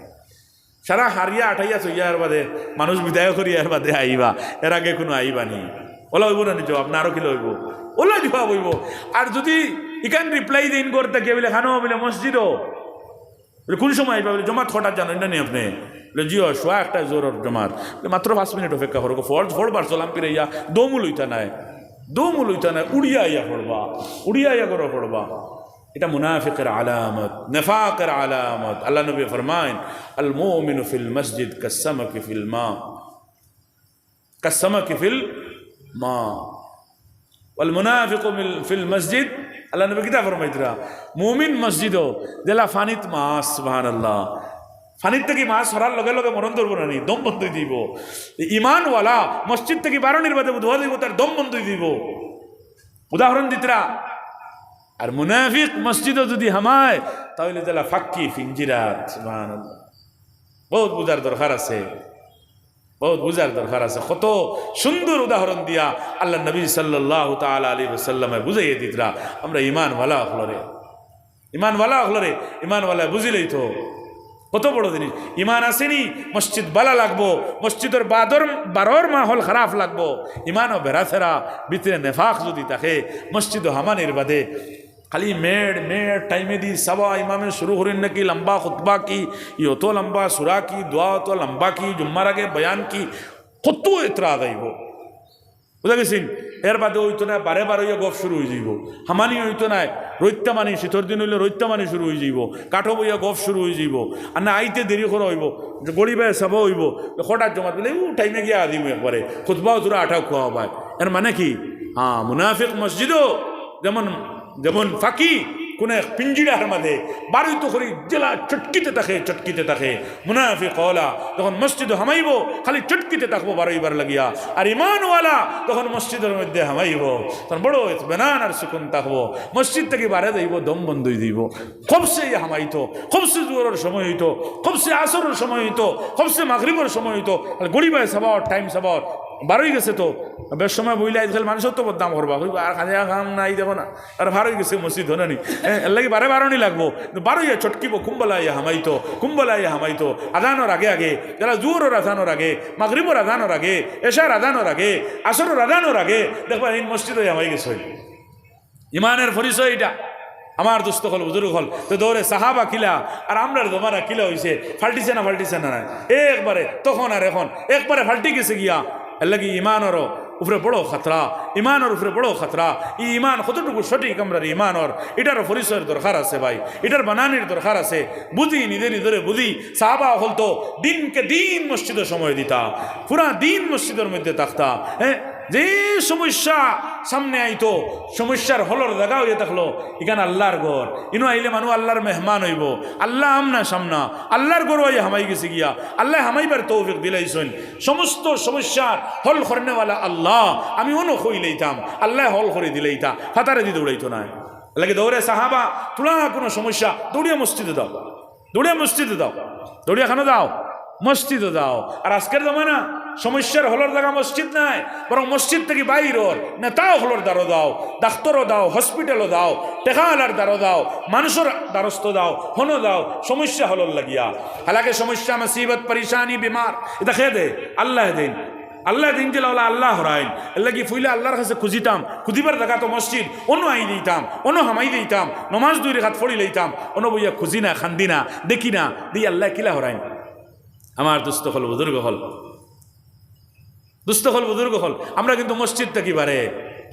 S1: সারা হারিয়া আঠাইয়া চইয়ার বাদে মানুষ বিদায় করিয়ার বাদে আইবা, এর আগে কোনো আইবা নি, ওলা হইব না নিচ আপনার আরো কি লইব, ওলা জবাব হইব। আর যদি ইকান রিপ্লাই দিন করতে কে বলে খানো বলে মসজিদও বলে কোন সময় আইবা, বলে জমাত খটার জানেন না নি আপনি, বলে জিও শোয়া একটা জোর জমাত, মাত্র 5 মিনিট অপেক্ষা করো, ফোড়বার চলাম পিরাইয়া দমু লইতা নাই, দমু লইতা নাই, উড়িয়া আইয়া পড়বা, উড়িয়া আইয়া করো পড়বা, এটা মুনাফিকের আলামত, নেফাকের আলামত। আল্লাহ নবী ফরমায়েন আল মুমিনু ফিল মসজিদ কাসসামাকি ফিল মা, কাসসামাকি ফিল মা ওয়াল মুনাফিকু ফিল মসজিদ, আল্লাহ নবী কিতা ফরমাইতরা মুমিন মসজিদও জেলা ফানিত মাছ। সুবহানাল্লাহ। ফানির থেকে মাছ হরার লগে লগে মরণ ধরবো না নি, দম বন্ধ দিব। ইমানওয়ালা মসজিদ থেকে বারণের বাদে ধোয়া দিব, তার দম বন্ধ দিব, উদাহরণ দিতরা। আর মুনাফিক মসজিদও যদি হামায় তাহলে জেলা ফাক্কি ফিঞ্জিরাত। সুবহানাল্লাহ। বহুত বুঝার দরকার আছে। বহুত বুঝার দরকার আছে। কত সুন্দর উদাহরণ দিয়া আল্লাহ নবী সাল্লাল্লাহু তাআলা আলাইহি ওয়াসাল্লামে বুঝাইয়ে দিতরা। আমরা ইমানওয়ালা হলরে, ইমানওয়ালা হলরে, ইমানওয়ালা বুঝিলেই তো কত বড় জিনিস। ইমান আসেনি মসজিদ বালা লাগবো, মসজিদের বারোর মাহল খারাপ লাগবো। ইমানও বেড়াফেরা ভিতরে নেফাক যদি থাকে মসজিদ হামানির বাদে খালি মেড় টাইমে দি সবা ইমামে শুরু করেন নাকি লম্বা খুতবা কি, ইয়তো লম্বা সুরা কি, দোয়া তো লম্বা কি, জুম্মার আগে বয়ান কি, কত এতরাজ আইব বুঝা গেছেন। এর বাদে হইতো না বারে বারে গপ শুরু হয়ে যাইব। হামানি হইতো না রৈত্যা মানি, শীতর দিন হইলে রৈত্যা মানি শুরু হয়ে যাইব, কাঠো বইয়া গপ শুরু হয়ে যাইব। আর না আইতে দেরি করা হইব, গড়ি বাই সব হইব, হঠাৎ জমা দিলে টাইমে গিয়ে আদিব একবারে খুতবাও তোরা আঠাও খোয়া পায়। এর মানে কি? হ্যাঁ, মুনাফিক মসজিদও যেমন যেমন ফাঁকি কোন পিঞ্জিরার মাঝে বারোই তো করি জেলা চটকিতে থাকে। মুনাফিক ওয়ালা তখন মসজিদ হামাইব খালি চটকিতে থাকবো বারোইবার লাগিয়া, আর ইমানওয়ালা তখন মসজিদের মধ্যে হামাইব তখন বড় ইতমিনান আর সুকুন থাকবো। মসজিদ থেকে বারে যাইব দম বন্ধই দিব। খবসে হামাইতো, খবসে জোরের সময় হইতো, খবসে আসরের সময় হইতো, খবসে মাগরিবের সময় হইতো। গড়িবায় সাবার টাইম সাবার বারোই গেছে তো বেশ সময় বইলে আজকাল মানুষের তো বদনাম করবা আর খাজা খাম নাই দেখো না, আর বারোই গেছে মসজিদ হনে নি এর লাগে বারোনি লাগবো। বারোইয়া চটকিব কুম্বলাইয়া হামাইতো আদানোর আগে যারা জোরের আদানোর আগে, মাগরিবর আদানোর আগে, এশার আদানোর আগে, আসরের আদানোর আগে দেখবা এই মসজিদে হামাই গেছে। ইমানের পরিচয় এটা। আমার দুস্থ হল বুজুর্গ হল তো দৌড়ে সাহাবা কিলা আর আমরার জমানা কিলা হয়েছে, ফাল্টিছে না নাই একবারে তখন আর এখন একবারে ফাল্টি গেছে গিয়া। এর লাগে ইমানেরও উপরে বড় খাতরা, ইমানের উপরে বড় খাতরা। ই ইমান কতটুকু সঠিক আমরার ইমানর এটারও পরিচয়ের দরকার আছে ভাই, এটার বানানির দরকার আছে। বুঝি নিজেরে বুঝি। সাহাবা হল তো দিনকে দিন মসজিদের সময় দিতা, পুরা দিন মসজিদের মধ্যে থাকতা। হ্যাঁ, যে সমস্যা সামনে আইতো সমস্যার হলর জায়গা হইয়া থাকলো এখানে আল্লাহর ঘর, ইনো আইলে মানুষ আল্লাহর মেহমান হইব। আল্লাহ আমনা সামনা আল্লাহর ঘর হইয়া হামাই গেছে গিয়া। আল্লাহ হামাইবার তৌফিক দিলাইছেন। সমস্ত সমস্যার হল করেনেওয়ালা আল্লাহ। আমি অন্য হই লইতাম, আল্লাহ হল করে দিলেইতা, ফাতারে দিয়ে দৌড়াইতো না। লাগে দৌড়ে সাহাবা তোলা কোনো সমস্যা দৌড়িয়া মসজিদে দাও, দৌড়িয়া খানো দাও, মসজিদে দাও। আর আজকের জমানা সমস্যার হলর জায়গা মসজিদ নাই, বরং মসজিদ থেকে বাইরর নেতাও হলর দ্বারো দাও, ডাক্তারও দাও, হসপিটালও দাও, টেকাওয়ালার দ্বারো দাও, মানুষের দ্বারস্থ দাও, হনো দাও, সমস্যা হলর লাগিয়া। হালাকে সমস্যা মুসিবত পরেশানি বিমার এটা খেয়ে দে আল্লাহ দিন দিলা আল্লাহ হরাইন। এর লাগি ফুইলে আল্লাহর কাছে খুঁজিতাম, খুঁজিবার দেখা তো মসজিদ অন্য আই দিতাম, অন্য হামাই দিতাম, নমাজ 2 রাকাত পড়ি লইতাম, অন্য বইয়া খুঁজি না, খান্দি না, দেখি না, দিয়ে আল্লাহ কিলা হরাইন। আমার দুস্থ হল বুজুর্গ হল আমরা কিন্তু মসজিদ থেকে বারে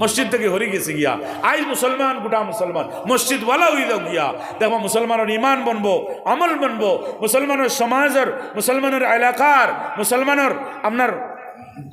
S1: মসজিদ থেকে হরি গেছি গিয়া। আজ মুসলমান গোটা মুসলমান মসজিদ ওয়ালা হয়ে যাও গিয়া। দেখো মুসলমানের ইমান বনবো, আমল বনবো, মুসলমানের সমাজের, মুসলমানের এলাকার, মুসলমানের আপনার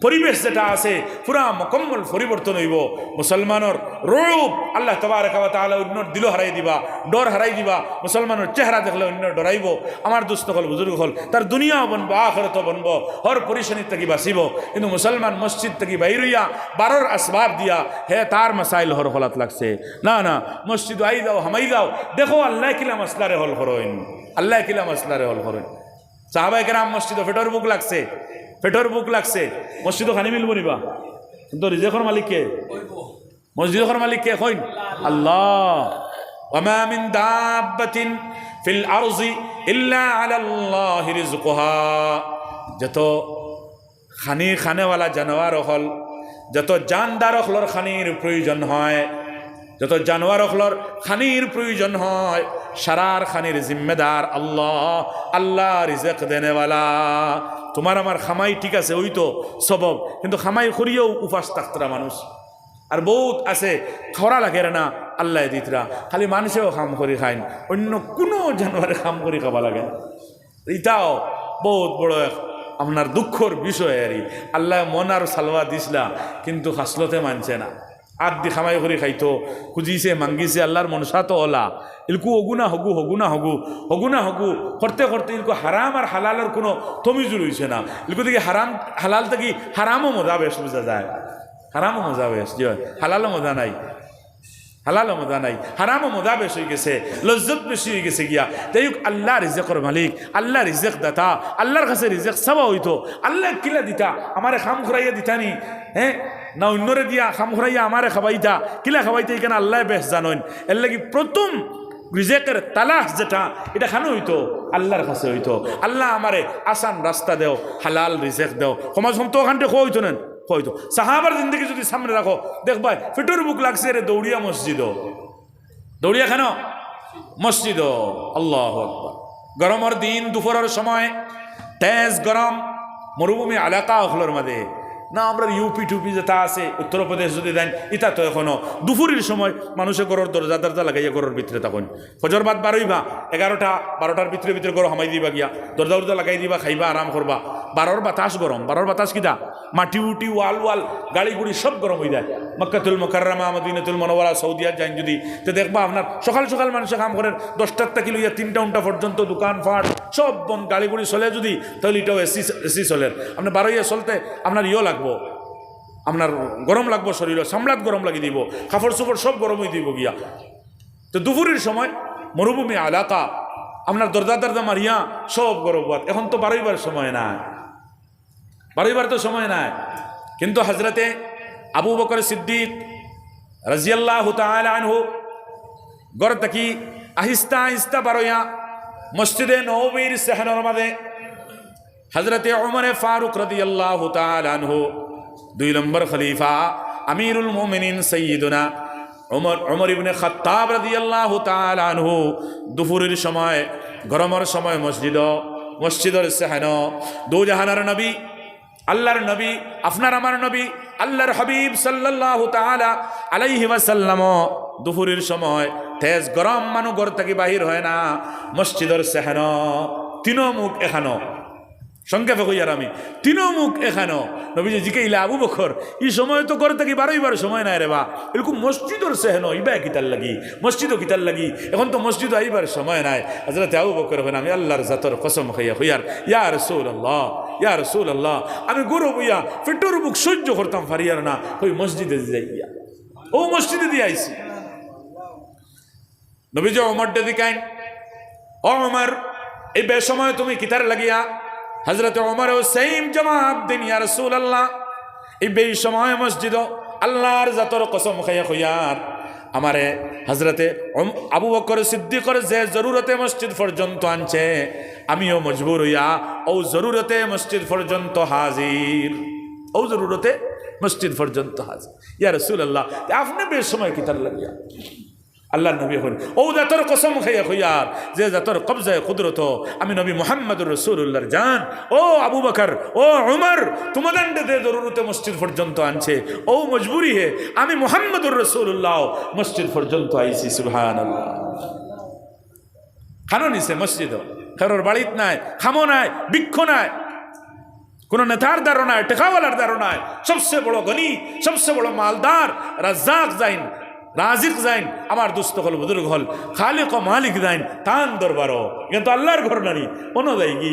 S1: পরিবেশ যেটা আছে পুরা মোকাম্মল পরিবর্তন হইব। মুসলমানের রূপ আল্লাহ তাবারক ওয়া তাআলা অন্য দিল হারাই দিবা, ডর হারাই দিবা। মুসলমানের চেহারা দেখলে অন্য ডরাইব। আমার দুস্থ হল বুজুর্গ হল তার দুনিয়াও বনবো, আখিরাতও বনবো, হর পরিশানির থেকে বাঁচিব। কিন্তু মুসলমান মসজিদ থেকে বাইর হইয়া বারোর আসবাব দিয়া হে তার মাসাইল হর হলাত লাগছে না। মসজিদ আই দাও, হামাই দাও, দেখো আল্লাহ কিলা মাসলারে হল করেন, সাহাবায়ে কেরাম মসজিদ ফেটর বুক লাগছে মসজিদও খানি মিলব নিবা। কিন্তু রিজেকর মালিক কে? মসজিদর মালিক কে? কইন আল্লাহ। ওয়ামা মিন দাব্বাতিন ফিল আরজি ইল্লা আলাল্লাহি রিজকুহা। যত খানেওয়ালা জানোয়ার হল, যত জানদার হলর খানির প্রয়োজন হয়, যত জানোয়ার হলর খানির প্রয়োজন হয়, সারার খানির জিম্মেদার আল্লাহ রিজেক দেনেওয়ালা। তোমার আমার খামাই ঠিক আছে ওই তো সবব, কিন্তু খামাই করিয়েও উপাস থাকতরা মানুষ। আর বহুত আছে খরা লাগে না আল্লাহ দিতরা, খালি মানুষেও খাম করি খাইন, অন্য কোনো জানোয়ারে খাম করি খাবা লাগে। এটাও বহুত বড় আপনার দুঃখর বিষয়। আর আল্লাহ মন আর সালওয়া দিসলা কিন্তু হাসলতে মানছে না। আদি খামাই করে খাইতো, খুঁজিছে মাঙ্গিছে, আল্লাহর মনসা তো ওলা ইলকু হগুনা হগু করতে ইলকু হারাম আর হালালের কোনো তমিজুর হইছে না। ইলকু থেকে হালাল থেকে হারামও মজা বেশ বোঝা যায়, হারামও মজা বেশ, হালালও মজা নাই। হালালও মজা নাই, হারামও মজা বেশি হয়ে গেছে, লজ্জত বেশি হয়ে গেছে গিয়া। তাই আল্লাহ রিজেকর মালিক, আল্লাহ রিজেক দাতা, আল্লাহর কাছে রিজেক চাওয়া হইতো। আল্লাহ কিলা দিতা, আমারে খাম খুরাইয়া দিতানি, হ্যাঁ না অন্যরে দিয়া খাম খুরাইয়া আমারে খাবাইতা, কিলা খাবাইতে এখানে আল্লাহ বেশ জানেন। এর লাগি প্রথম রিজেকের তালাশ যেটা, এটা খানো হইতো আল্লাহর কাছে হইতো। আল্লাহ আমারে আসান রাস্তা দেও, হালাল রিজেক দেও। সমাজ তো ওখানটা খো হইতো নেন, হয়তো সাহাবার জিন্দগি যদি সামনে রাখো দেখবা ফিটুর বুক লাগছে রে দৌড়িয়া মসজিদ, দৌড়িয়া কেন মসজিদ। আল্লাহু আকবার। গরমের দিন দুপুরের সময় তেজ গরম মরুভূমি এলাকা হলোর মাঝে না, আমরা ইউপি টুপি যেটা আছে উত্তরপ্রদেশ যদি দেন, এটা তো এখনো দুপুরের সময় মানুষের ঘরের দরজা দরজা লাগাইয়া ঘরের ভিতরে তখন ফজর বাদ বারোইবা 11টা 12টার ভিতরে ভিতরে ঘর হামাই দিবা গিয়া, দরজা উরজা লাগাই দিবা, খাইবা আরাম করবা। 12র বাতাস গরম, 12র বাতাস কিটা মাটি উটি ওয়াল ওয়াল গাড়ি গুড়ি সব গরম হয়ে যায়। মক্কাতুল মুকাররমা মদিনাতুল মুনাওয়ারা সৌদিয়া যাইন যদি তো দেখবা আপনার সকাল সকাল মানুষের কাম করেন 10টার থেকে লইয়া 3টা 4টা পর্যন্ত দোকান ফাট সব বন গাড়ি গুড়ি চলে যদি, তাহলে এটাও এসি চলে। আপনার 12ইয়া চলতে আপনার ইয়ে লাগবো, আপনার গরম লাগবো, শরীর সামলাত গরম লাগিয়ে দিব, কাপড় চোপড় সব গরম হয়ে দিব গিয়া। তো দুপুরের সময় মরুভূমি এলাকা আপনার দরজা দরজা মারিয়া সব গরম। এখন তো বারোইবার সময় নাই, বারোইবার তো সময় নাই। কিন্তু হজরতে আবু বকর সিদ্দিক রাজিয়াল্লাহু তাআলা আনহু গর থাকি আহিস্তা আহিস্তা বারোয়া মসজিদে নববীর সেহনের মাঝে হজরতে উমরে ফারুক রাদিয়াল্লাহু তাআলা আনহু 2 নম্বর খলিফা আমিরুল মুমিনিন সৈয়দনা উমর ইবনে খাত্তাব রাদিয়াল্লাহু তাআলা আনহু দুপুরের সময় গরমের সময় মসজিদের সেহন দু জাহানের নবী আল্লাহর নবী, আপনার আমার নবী আল্লাহর হাবিব সাল্লাল্লাহু তাআলা আলাইহি ওয়াসাল্লাম দুপুরের সময় তেজ গরম মানু ঘর থেকে বাহির হয় না, মসজিদের সেহন তিনো মুখ এখানো সংক্ষেপে কইয়ার আমি তিনো মুখ এখানো। নবীজি জিকাইলা আবু বকর এই সময় তো ঘর থেকে বারোইবার সময় নাই রে বা, এরকম মসজিদর সেহন ইবা কিতার লাগি, মসজিদও কিতার লাগি, এখন তো মসজিদ আইবার সময় নাই। হযরত আবু বকর বলেন আমি আল্লাহর জাতর কসম খাইয়া হইয়ার ইয়া রাসূলুল্লাহ, ইয়া রাসূলুল্লাহ, আমি গরু বইয়া ফিটুর বুক সহ্য করতাম পারিয়ার না, ওই মসজিদে যাইয়া ও মসজিদে দিয়ে আইছি। নবীজি ওমর ডে দিকাইন, ও ওমর এই বেসময় তুমি কিতার লাগিয়া? হযরত ওমর সেম জবাব দেন ইয়া রাসূলুল্লাহ এই বেসময় মসজিদ আল্লাহর জাতর কসম খাইয়া হইয়ার আমারে হযরতে আবু বকর সিদ্দিকর যে জরুরতে মসজিদ পর্যন্ত আনছে, আমিও মজবুর হইয়া ও জরুরতে মসজিদ পর্যন্ত হাজির, ও জরুরতে মসজিদ পর্যন্ত হাজির। ইয়া রাসূলুল্লাহ আপনি বেসময় কিতার লাগিয়া? আল্লাহ নবী হন ও জাতর কসম খাইয়া হইয়ার যে জাতর কবজায় কুদরত আমি নবী মুহাম্মদুর রাসূলুল্লাহর জান, ও আবু বকর ও উমর তোমাদের দে জরুরতে মসজিদ পর্যন্ত আনছে, ও মজবুরি হে আমি মুহাম্মদুর রাসূলুল্লাহ মসজিদ পর্যন্ত আইছি। সুবহানাল্লাহ। খানো নিছে মসজিদ, কারোর বাড়িত নাই, খামো নাই, বৃক্ষ নাই, কোন নেতার দ্বারো নাই, টেকাওয়ালার দ্বারো নাই, সবচেয়ে বড় গনি, সবচেয়ে বড় মালদার রাজ্জাক যাইন, রাজিক যাইন, আমার দুস্থ হল বুজুর্গ হল খালিক ও মালিক যাইন তান দরবারও, কিন্তু আল্লাহর ঘর নানি অন্য যাই কি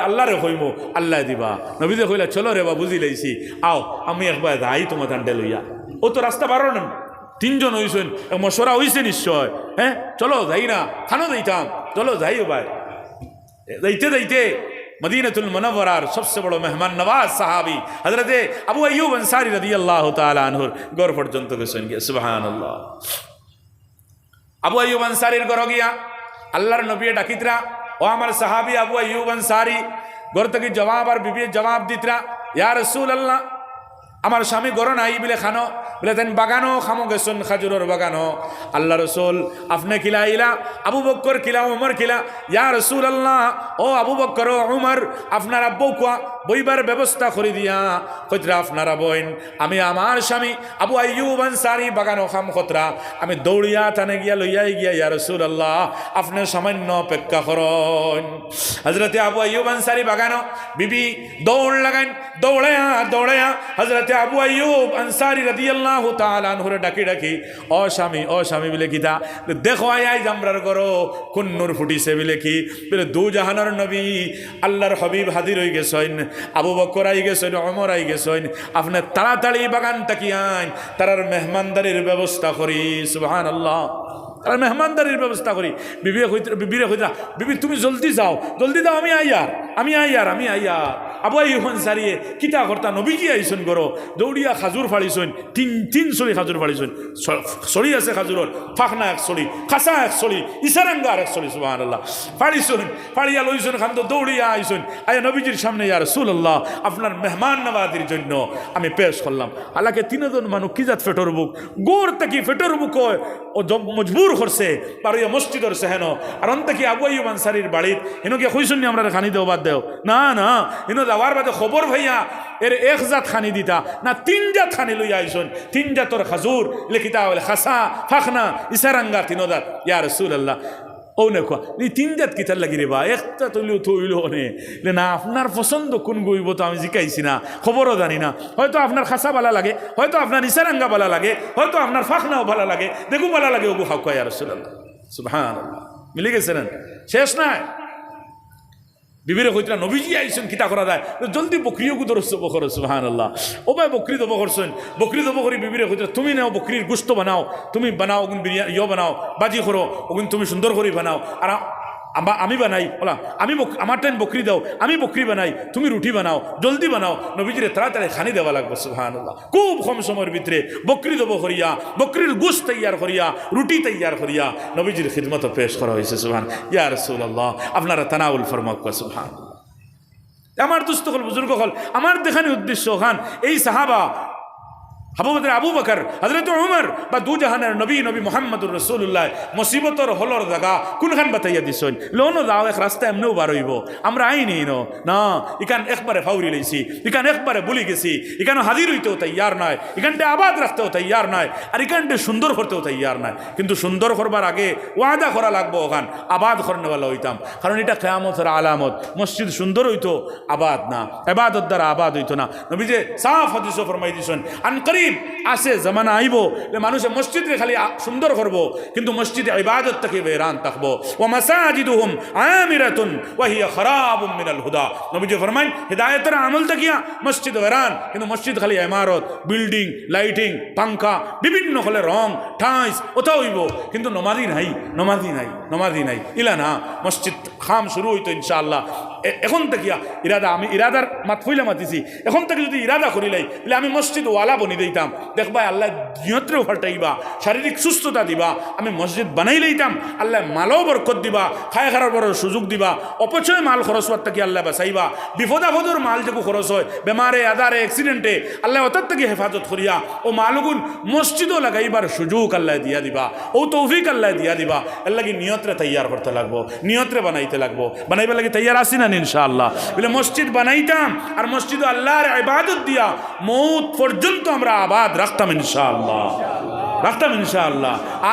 S1: আল্লাহরে হইমো আল্লাহ দিবা। নবীদে কইলা চলো রে বা বুঝি লাইছি আও আমি একবার যাই তোমার দান্ডে লইয়া। ও তো রাস্তা বারো নেন, 3 জন হইছেন, মশরা হইছে নিশ্চয়, হ্যাঁ চলো যাই না, খানো যাইতাম, চলো যাইও ভাই। যাইতে যাইতে মদিনাতুল মুনাওয়ারার সবচেয়ে বড় মেহমান নওয়াজ সাহাবী হযরতে আবু আইয়ুব আনসারী রাদিয়াল্লাহু তাআলা আনহুর ঘর পর্যন্ত গেছেন গিয়া। সুবহানাল্লাহ। আবু আইয়ুব আনসারীর ঘর গিয়া আল্লাহর নবী ডাকিতরা, ও আমার সাহাবী আবু আইয়ুব আনসারী ঘর থেকে জবাব আর বিবি জবাব দিতরা, ইয়া রাসূলুল্লাহ আমার স্বামী ঘর নাই বলে খানো, বলে তেন বাগানো খামো গেছেন খাজুরের বাগানো। আল্লাহ রসুল আপনি কিলা ইলা? আবু বকর কিলা, উমর কিলা? ইয়া রাসূলুল্লাহ ও আবু বকর ও উমর আপনার আব্বু কোয়া বইবার ব্যবস্থা করে দিয়া কইতরা আপনারা বইন, আমি আমার স্বামী আবু আইয়ুব আনসারী বাগানো খাম খতরা, আমি দৌড়িয়া টানে গিয়া লইয়াই গিয়া ইয়া রাসূলুল্লাহ আপনি সামান্য অপেক্ষা করুন। হযরতে আবু আইয়ুব আনসারী বাগানো বিবি দৌড় লাগাইন, দৌড়ায়া দৌড়ায়া হযরতে আবু আইয়ুব আনসারী রাদিয়াল্লাহু তাআলা আনহুরে ডাকি ডাকি, ও স্বামী বলে কিতা দেখো আই জামরার করো কোন নূর ফুটিছে বলে কি বলে দু জাহানের নবী আল্লাহর হাবিব হাজির হয়ে গেছেন। আবু বকর আই গেছেন, ওমর আই গেছেন, আপনি তাড়াতাড়ি বাগান তাকি আইন, তারার মেহমানদারির ব্যবস্থা করি। সুবহানাল্লাহ, তারা মেহমানদারির ব্যবস্থা করি। বিবিরে কইতা, বিবি তুমি জলদি যাও, জলদি দাও, আমি আইয়ার। আবু আইয়ুব আনসারী কিতা করতা, নবীজি আইসন করো, দৌড়িয়া খাজুর ফাড়িছন, তিন ছড়ি খাজুর ফাড়িছন। ছড়ি আছে খাজুরর, ফাঁকনা এক ছড়ি, খাসা এক ছড়ি, ইসারাঙ্গা আর এক ছড়ি। সুবহানাল্লাহ, ফাড়িছন, ফাড়িয়া লইছন, খান তো দৌড়িয়া আইসন, আয়া নবীজির সামনে, ইয়া রাসূলুল্লাহ আপনার মেহমান নওয়াজির জন্য আমি পেশ করলাম। হালাকে তিনজন মানুষ কি জাত ফেটর বুক, গোর থেকে ফেটর বুক হয় ও মজবুর করছে পারিয়া মসজিদর সেহেন। আর অন্ত কি আবু আইয়ুব আনসারীর বাড়িত হেনকে কইসুন নি আমরা খানি দেও বাদ দেও, না না, হেন যাওয়ার বাদে খবর ভাইয়া এর এক জাত খানি দিতা না, তিন জাত খানি লইয়া আইসুন, তিন জাতর খাজুর লেখিতা বলে খাসা, ফাখনা, ইসারাঙ্গা, তিন জাত। ইয়া রাসূলুল্লাহ ও নেখা এই তিন জাত কিতার লাগি রে বা, একটা তৈলেও থইল নে না, আপনার পছন্দ কোন গইব তো আমি জিকাইছি না, খবরও জানি না। হয়তো আপনার খাসা বালা লাগে, হয়তো আপনার ইসারাঙ্গা বালা লাগে, হয়তো আপনার ফাখনাও বালা লাগে, দেখু বালা লাগে, ওগু হাউকা। ইয়া রাসূলুল্লাহ, সুবহানাল্লাহ, মিলে গেছেন, শেষ নাই। বিবিরে কইতরা নবীজি আইসেন, কিতা করা যায়, জলদি বকরিও গুদরস বকর। সুবহানাল্লাহ, ও ভাই বকরি দব করছেন, বকরি দব করি বিবিরে কইতরা তুমি নাও বকরির গোশত বানাও, তুমি বানাও, ওগুন বিরিয়ানি বানাও, বাজি করো, ওগুন তুমি সুন্দর করে বানাও, আর আমি বানাই, বলা আমি আমার টাইম বকরি দাও, আমি বকরি বানাই, তুমি রুটি বানাও, জলদি বানাও, নবীজিরে তাড়াতাড়ি খানি দেওয়া লাগবে। সুবহানাল্লাহ, খুব কম সময়ের ভিতরে বকরি দেব করিয়া, বকরির গোশত তৈয়ার করিয়া, রুটি তৈয়ার করিয়া নবীজির খিদমত পেশ করা হয়েছে। সুবহান, ইয়া রাসূলুল্লাহ আপনারা তানাউল ফরমাক। সুবহানাল্লাহ, আমার দুস্থ হল, বুজুর্গ হল, আমার দেখানি উদ্দেশ্য খান এই সাহাবা আবু বকর, হযরত উমর বা দু জাহানের নবী মুহাম্মদুর রাসূলুল্লাহ মুসিবতর হলর জায়গা কোনখান বাতাইয়া দিছেন, লোনো যাও এক রাস্তা এমনিও বার হইব, আমরা আইনি না, ইকান একবারে ফাউরি লইছি, ইকান একবারে বলি গেছি, ইকান হাজির হইতেও তৈয়ার নয়, ইকানটা আবাদ রাখতেও তৈয়ার নয়, আর ইকানটা সুন্দর করতেও তৈয়ার নয়। কিন্তু সুন্দর করবার আগে ওয়াদা করা লাগবো, ওখান আবাদ করনেওয়ালা হইতাম, কারণ এটা কিয়ামতের আলামত। মসজিদ সুন্দর হইতো, আবাদ না, ইবাদত দ্বারা আবাদ হইতো না। নবী যে সাফ হাদিসে ফরমাই দিছেন, আনকরিব আসে জামানা আইব যে মানুষে মসজিদে খালি সুন্দর করবো, কিন্তু মসজিদে ইবাদত থেকে বেরান থাকবো। ওয়া মাসাজিদুহুম আমিরাতুন ওয়া হিয়া খারাবুম মিনাল হুদা। নবীজি ফরমান হিদায়াতের আমল তাকিয়া মসজিদ বেরান, কিন্তু মসজিদ খালি ইমারত, বিল্ডিং, লাইটিং, পাঙ্খা, বিভিন্ন হলে রং ঠাইস ওটা হইব, কিন্তু নমাজি নাই ইলা না। মসজিদ খাম শুরু হইতো ইনশাআল্লাহ এখন তাকিয়া ইরাদা, আমি ইরাদার মাতফইলা মাতিছি, এখন থেকে যদি ইরাদা করিলাই বলে আমি মসজিদ ওয়ালা বনি দিতাম, দেখবা আল্লাহ নিয়ত্রেও ফাল্টাইবা, শারীরিক সুস্থতা দিবা। আমি মসজিদ বানাই লইতাম, আল্লাহ মালও বরকত দিবা, খায় খারার বড় সুযোগ দিবা, অপচয় মাল খরচ হওয়ার থেকে আল্লাহ বাঁচাইবা। বিপদাফদর মাল যেগু খরচ হয় বেমারে, আদারে, অ্যাক্সিডেন্টে, আল্লাহ ওটার থেকে হেফাজত করিয়া ও মালগুন মসজিদও লাগাইবার সুযোগ আল্লাহ দিয়া দিবা, ও তৌফিক আল্লাহ দিয়া দিবা। আল্লাহ কি নিয়ত্রে তৈয়ার করতে লাগবো, নিয়ত্রে বানাইতে লাগবো, বানাইবার লাগে তৈয়ার আসি না ইনশাআল্লাহ। বলে মসজিদ বানাইতাম আর মসজিদ আল্লাহর ইবাদত দিয়া মৌত পর্যন্ত আমরা আবাদ রাখতাম ইনশাআল্লাহ,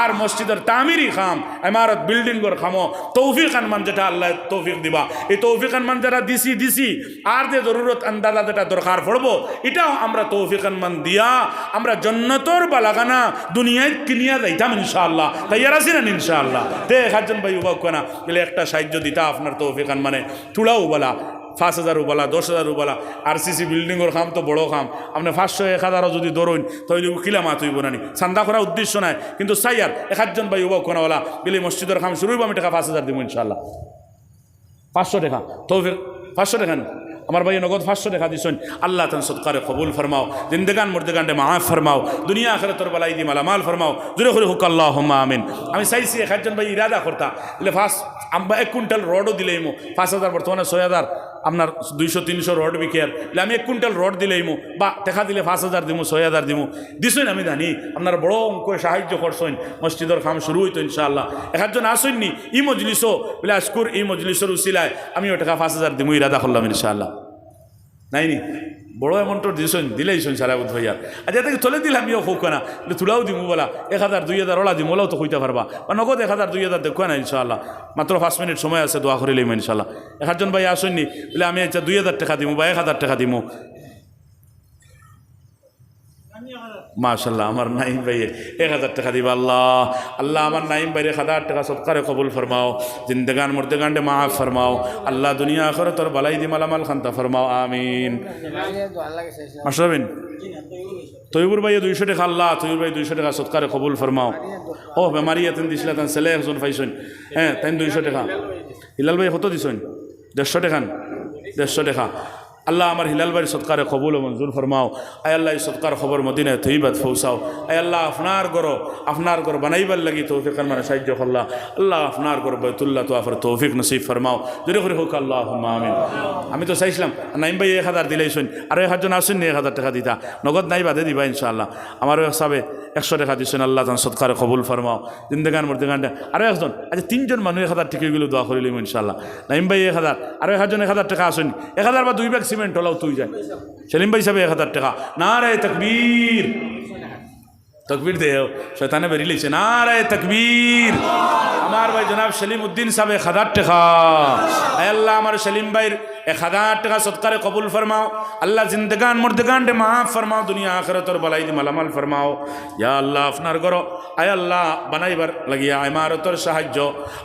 S1: আর মসজিদের তামিরি খাম, ইমারত, বিল্ডিংর খামো তৌফিক আনমান, যেটা আল্লাহ তৌফিক দিবা। এই তৌফিক আনমান যারা দিছি আর যে জরুরত আন্দাজা যেটা দরকার পড়বো, এটাও আমরা তৌফিক আনমান দিয়া আমরা জান্নাতর বালাগানা দুনিয়ায় কিনিয়া যাইতাম ইনশাআল্লাহ। তৈয়ার আছি না ইনশাআল্লাহ? তে একজন ভাই উবাক না বলে একটা সাহায্য দিতা আপনার তৌফিক আনমানে, চুড়াও বলা 5,000 বলা, 10,000 বলা। আরসিসি বিল্ডিংয়ের কাম তো বড় কাম, আপনি 500, 1,000 যদি ধরুন তাহলে কিলা মাত হইব না, চান্দা করার উদ্দেশ্য নাই। কিন্তু সাইয়ার একজন ভাই উবা কোনাওয়ালা বলে মসজিদের কাম শুরু হইব, আমি টাকা 5,000 দিব ইনশাআল্লাহ। 500 টাকা তৌফিক, 500 টাকা আমার ভাই নগদ 500 টাকা দিছেন। আল্লাহ তান সদকারে কবুল ফরমাও, জিন্দেগান মুর্দেগানডে মাফ ফরমাও, দুনিয়া আখিরাতের বালাই দি মালামাল ফরমাও, জোরে করে হুক আল্লাহুম্মা আমিন। আমি চাইছি একজন ভাই ইরাদা করতা বলে ফার্স্ট আমরা 1 কুইন্টাল রডও দিলেইমু, 5,000 বর্তমানে 6,000 আপনার 200-300 রড বিকেয়ার, আমি 1 কুইন্টাল রড দিলেইমু বা দেখা দিলে 5,000 দিমু, 6,000 দিমু দিছেন। আমি জানি আপনার বড় অঙ্ক সাহায্য করছেন, মসজিদের কাম শুরু হইতো ইনশাআল্লাহ। একজন আসেননি ই মজলিসও বলে আজকুর এই মজলিসের উসিলায় আমি ও টাকা 5,000 দিমু, ইরাদা করলাম ইনশাআল্লাহ। নাইনি বড় অ্যামাউন্টর দিছেন, দিলেইছেন সারাবুদ ভাইয়া। আজ এতে চলে দিলাম ইও হোক না, তুলাও দিমু বলা 1,000, 2,000 ওলা দিমু, ওলাও তো কইতে পারবা, বা নগদ 1,000, 2,000 দেখো না ইনশাআল্লাহ। মাত্র 5 মিনিট সময় আছে, দোয়া করিলেই ইনশাআল্লাহ। একজন ভাই আসেননি বলে আমি আচ্ছা 2,000 টাকা দিমু বা 1,000 টাকা দিমু। মাশাল্লাহ আমার নাইম ভাইয়ে 1000 টাকা দিবা আল্লাহ আল্লাহ আমার নাইম ভাইরে 1000 টাকা সদকারে কবুল ফরমাও জিন্দেগান মুর্দেগান্ডে মাফ ফরমাও আল্লাহ দুনিয়া আখিরাতর বালাই দি মালামাল খান্তা ফরমাও আমিন মাশরাবিন তৈবুর ভাইয়ে 200 টাকা আল্লাহ তৈবুর ভাই 200 টাকা সদকারে কবুল ফরমাও ও বেমারি এতেন দিছিল তান ছেলে একজন পাইছেন হ্যাঁ তাই 200 টাকা হিলাল ভাই কত দিছেন 150 টাকা 150 টাকা আল্লাহ আমার হিলাল ভাইয়ের সৎকারে কবুল ও মঞ্জুর ফরমাও আয় আল্লাহ এই সৎকার খবর মদিনায় তৈবাত ফৌসাও আয় আল্লাহ আপনার ঘর বানাইবার লাগি তৌফিক মানে সাহায্য করল্লা আল্লাহ আপনার ঘর বৈতুল্লাহ তো আফর তৌফিক নসিব ফরমাও জোরে করে হোক আল্লাহ আমিন আমি তো চাইছিলাম নাইম ভাই 1000 দিলেইছেন আরও 1 জন আসেন 1000 টাকা দিতা নগদ নাই বাদে দিবা ইনশাআল্লাহ আমারও হিসাবে 100 টাকা দিচ্ছেন আল্লাহ তান সৎকারে কবুল ফরমাও জিন্দেগান মুর্দেগানটা আরও একজন আচ্ছা 3 জন মানুষ 1000 টাকাগুলো দোয়া করিলাম ইনশাআল্লাহ নাইম ভাই 1000 আরও 1 জন 1000 টাকা আসেন 1000 বা 2 ব্যাগ সিমেন্ট হলাও তুই যায় সেলিম ভাই সাহেব 1000 টাকা নারে তকবীর তকবীর দেও শয়তানে বেরিয়ে লিখছে নারে তকবীর আমার ভাই জনাব সেলিম উদ্দিন সাহেব 1000 টাকা আয় আল্লাহ আমার সেলিম ভাইয়ের 1000 টাকা সৎকারে কবুল ফরমাও আল্লাহ জিন্দেগান মুর্দেগান ডে মাফ ফরমাও দুনিয়া আখিরাতর বালাই দি মালামাল ফরমাও ইয়া আল্লাহ আপনার ঘর আয় আল্লাহ বানাইবার লাগিয়া ইমারতর সাহায্য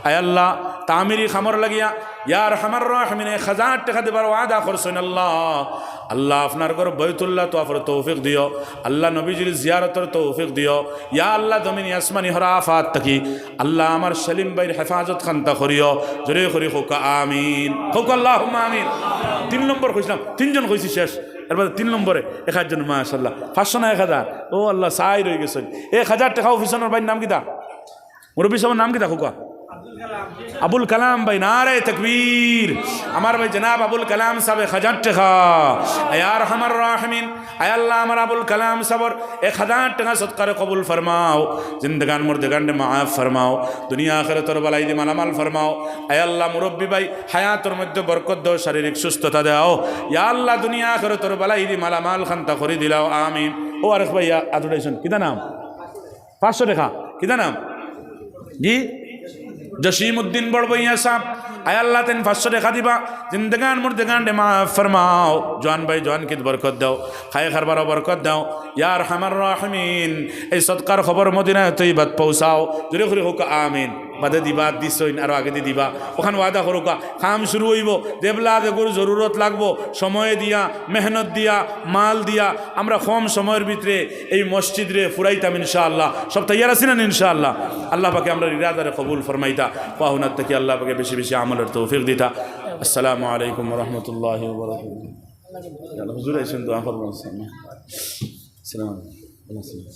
S1: আয় আল্লাহ তামিরি খামর লাগিয়া ইয়া আরহামার রাহিমিন 1000 টাকা দিবার ওয়াদা করছেন আল্লাহ আল্লাহ আপনার ঘর বৈতুল্লাহ তো আফর তৌফিক দিও আল্লাহ নবীজির জিয়ারতর তৌফিক দিও ইয়া আল্লাহ জমিনি আসমানি হরাফাত তাকি আল্লাহ আমার সেলিম ভাইয়ের হেফাজত খান্তা করিও জোরে করি হোক আমিন হোক আল্লাহুম্মা আমিন 3 নম্বর কইছিলাম 3 জন কইছি শেষ এরপর 3 নম্বরে 1 জন মাশাআল্লাহ 500 না 1000 ও আল্লাহ সাই রয়ে গেছেন 1000 টাকা অফিসারের ভাইয়ের নাম কিতা মুরব্বী সাহেবের নাম কিতা হোকা আবুল কালাম ভাই নারে তকবীর আমার ভাই জনাব আবুল কালাম সাহেব 1000 টাকা আয় আরহামার রাহিমিন আয় আল্লাহ আমার আবুল কালাম সাহেবের 1000 টাকা সদকারে কবুল ফরমাও জিন্দেগান মুর্দেগান ডে মাফ ফরমাও দুনিয়া আখিরাতর বালাই দি মালামাল ফরমাও আয় আল্লাহ মুরব্বী ভাই হায়াতের মধ্যে বরকত দাও শারীরিক সুস্থতা দাও ইয়া আল্লাহ দুনিয়া আখিরাতর বালাই দি মালামাল খান্তা করে দিলাও আমিন ও আরেক ভাই আদুরাইছেন কিতা নাম 500 টাকা কিতা নাম জি জসিমউদ্দিন বড় ভাইয়া সাহেব আয় আল্লাহ তেন 500 টাকা দিবা জিন্দেগান মুর্দেগান ডে মাফ ফরমাও জওয়ান ভাই জওয়ান কি বরকত দাও খায় খারবার বরকত দাও ইয়া আরহামার রাহিমিন এই সদকার খবর মদিনায় তৈবাত পৌঁছাও জোরে করে হোক আমিন বাদে দিবা দিছইন আর আগে দি দিবা ওখানে ওয়াদা করুকা কাম শুরু হইব দেবলা দেগুর জরুরত লাগবো সময় দিয়া মেহনত দিয়া মাল দিয়া আমরা কম সময়ের ভিতরে এই মসজিদ রে ফুরাইতাম ইনশাআল্লাহ সব তৈয়ার আছি না ইনশাআল্লাহ আল্লাহ পাকে আমরা ইরাদারে কবুল ফরমাইতা পাহুনাত থেকে আল্লাহ পাকে বেশি বেশি আমলের তৌফিক দিতা আসসালামু আলাইকুম ওয়া রাহমাতুল্লাহি ওয়া বারাকাতুহু হুজুর আইছেন দোয়া করবেন আসসালামু আলাইকুম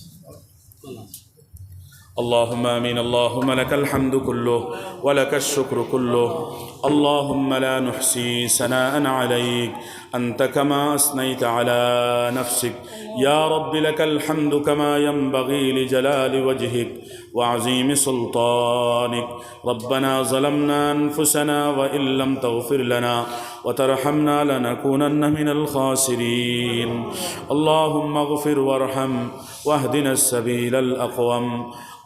S1: اللهم آمين اللهم لك الحمد كله ولك الشكر كله اللهم لا نحصي ثناء عليك أنت كما أثنيت على نفسك يا رب لك الحمد كما ينبغي لجلال وجهك وعظيم سلطانك ربنا ظلمنا أنفسنا وإن لم تغفر لنا وترحمنا لنكونن من الخاسرين اللهم اغفر وارحم واهدنا السبيل الأقوم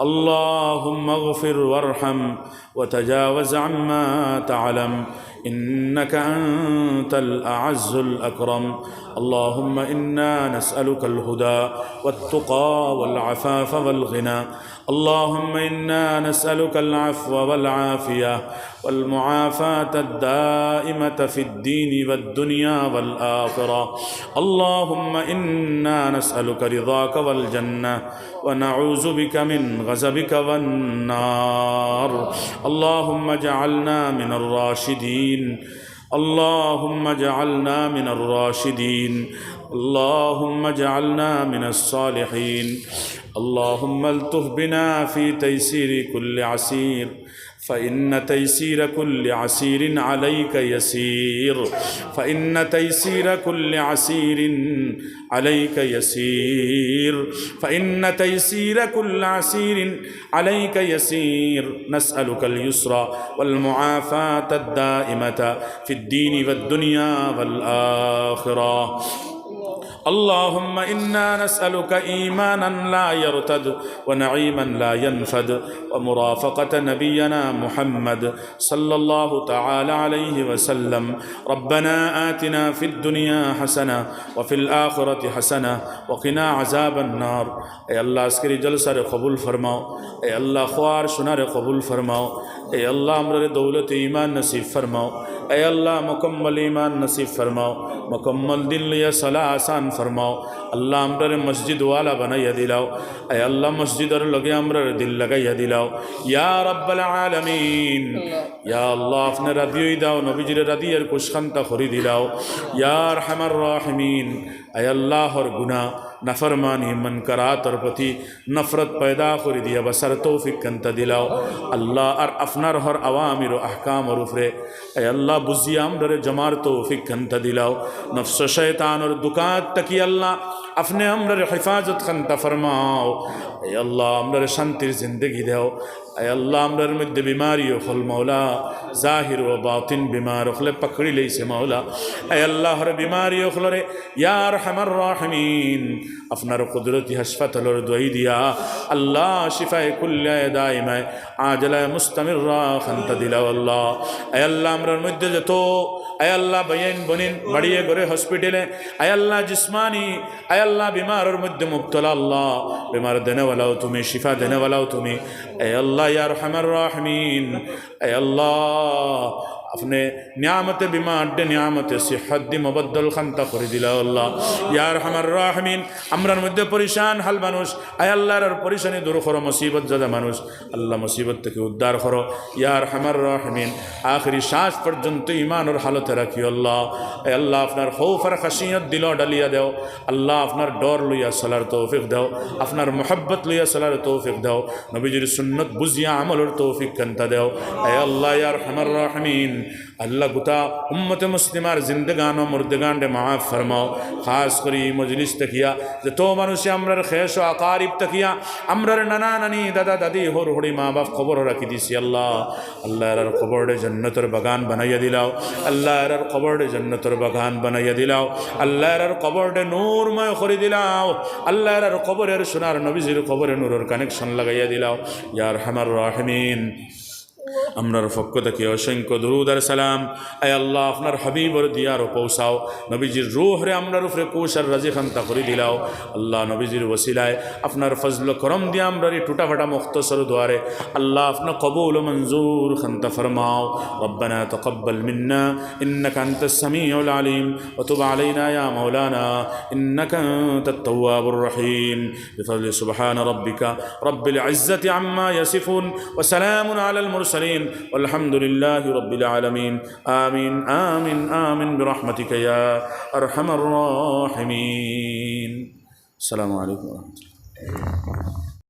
S1: اللهم اغفر وارحم وتجاوز عما تعلم إنك أنت الأعز الأكرم اللهم إنا نسألك الهدى والتقى والعفاف والغنى اللهم إنا نسألك العفو والعافية والمعافاة الدائمة في الدين والدنيا والآخرة اللهم إنا نسألك رضاك والجنة ونعوذ بك من غضبك والنار اللهم اجعلنا من الراشدين اللهم اجعلنا من الراشدين اللهم اجعلنا من الصالحين اللهم الطف بنا في تيسير كل عسير فإن تيسير كل عسير عليك يسير فإن تيسير كل عسير عليك يسير فإن تيسير كل عسير عليك يسير نسألك اليسر والمعافاة الدائمة في الدين والدنيا والآخرة اللهم إنا نسألك إيمانا لا يرتد ونعيما لا ينفد ومرافقة نبينا محمد صلى الله تعالى عليه وسلم ربنا آتنا في الدنيا حسنة وفي الآخرة حسنة وقنا عذاب النار اے اللہ اسکری جلسہ قبول فرماؤ اے اللہ خوار شنار قبول فرماؤ اے اللہ امر دولت ایمان نصیب فرماؤ اے اللہ مکمل ایمان نصیب فرماؤ مکمل دل یا صلاح آسان فرماؤ اللہ امر مسجد والا بنایا دلاؤ اے اللہ مسجد اور لگے امر دل لگایا دلاؤ یا رب العالمین یا اللہ اپنے ردیوی داؤ نبی جر ردیر کشخنتا خوری دلاؤ یا ارحم الراحمین اے اللہ اور گناہ نفرمانی منکرات اور پتی نفرت پیدا خوری دیا بسر توفیق کنتا دلاؤ اللہ ار افنر ہر اوامر و احکام اور افرے اے اللہ بزی امر جمار توفیق کنتا دلاؤ نفس شیطان اور دکات تکی اللہ اپنے امر حفاظت کنتا فرماؤ اے اللہ امر شانتر زندگی دیو اے اللہ امر مد بیماری خل مولا ظاہر و باطن بیمار خل پکڑی لئی سے مولا اے اللہ ہر بیماری خل رے یا ارحم الراحمین اپنا قدرتی حشفت لور دعائی دیا اللہ شفاء کل دائم عاجلہ مستمر خنت دلا اللہ اے اللہ امر مد جتو اے اللہ بین بنین بڑیے گرے ہسپیٹلیں اے اللہ جسمانی اے اللہ بیمار اور مد مبتلا اللہ بیمار دینے والا ہو تمہیں شفا دینے والا ہو تمہیں اے اللہ یا ارحم الراحمین اے اللہ اپنے نعمت بیمار دے نعمت صحت دی مبدل خنتا خوری دلا اللہ یا ارحم الراحمین امران مدد پریشان حل منوش اے اللہ رر پریشانی دور خورو مصیبت زدہ منوش اللہ مصیبت تکی ادار خورو یا ارحم الراحمین آخری شاش پر جنت ایمان اور حالت رکھی اللہ اے اللہ اپنار خوف اور خشیت دلو ڈلیا دیو اللہ اپنار ڈور لیا صلار توفیق دیو اپنار محبت لیا صلار توفیق دیو نبی جری سنت بزیا عمل اور توفیق کنتا دیو اے اللہ یا ارحم الراحمین اللہ گتا امت مسلمار زندگان و مردگان دے معاف فرماؤ خاص کری مجلس تکیا تو منوشی امرر خیش و اقارب تکیا امرر نناننی دادا دادی ہور ہوڑی ماں باپ قبر رکھی دیسی اللہ اللہ رر قبر دے جنت اور بگان بنایا دلاؤ اللہ رر قبر دے جنت اور بگان بنایا دلاؤ اللہ رر قبر دے نور میں خوری دلاؤ اللہ رر قبر سنار نبی زیر قبر نور اور کنیکشن لگایا دلاؤ یا ارحم الراحمین امرر فقط کی اوشنکو درود اور سلام اے اللہ اپنر حبیب اور دیار و پوساؤ نبی جی روح رے امرر افر کوشر رضی خان تخری دلاؤ اللہ نبی جی وسیلائے اپنر فضل و کرم دیا امرری ٹوٹا پھٹا مختصر دوارے اللہ اپنا قبول و منظور خان تفرماؤ ربنا تقبل منا انك انت السمیع العلیم وتب علینا یا مولانا انك انت التواب الرحیم بفضل سبحان ربك رب العزة عما يصفون وسلام على المرسلين والحمد لله رب العالمين آمين آمين آمين برحمتك يا أرحم الراحمين. السلام عليكم ورحمة الله.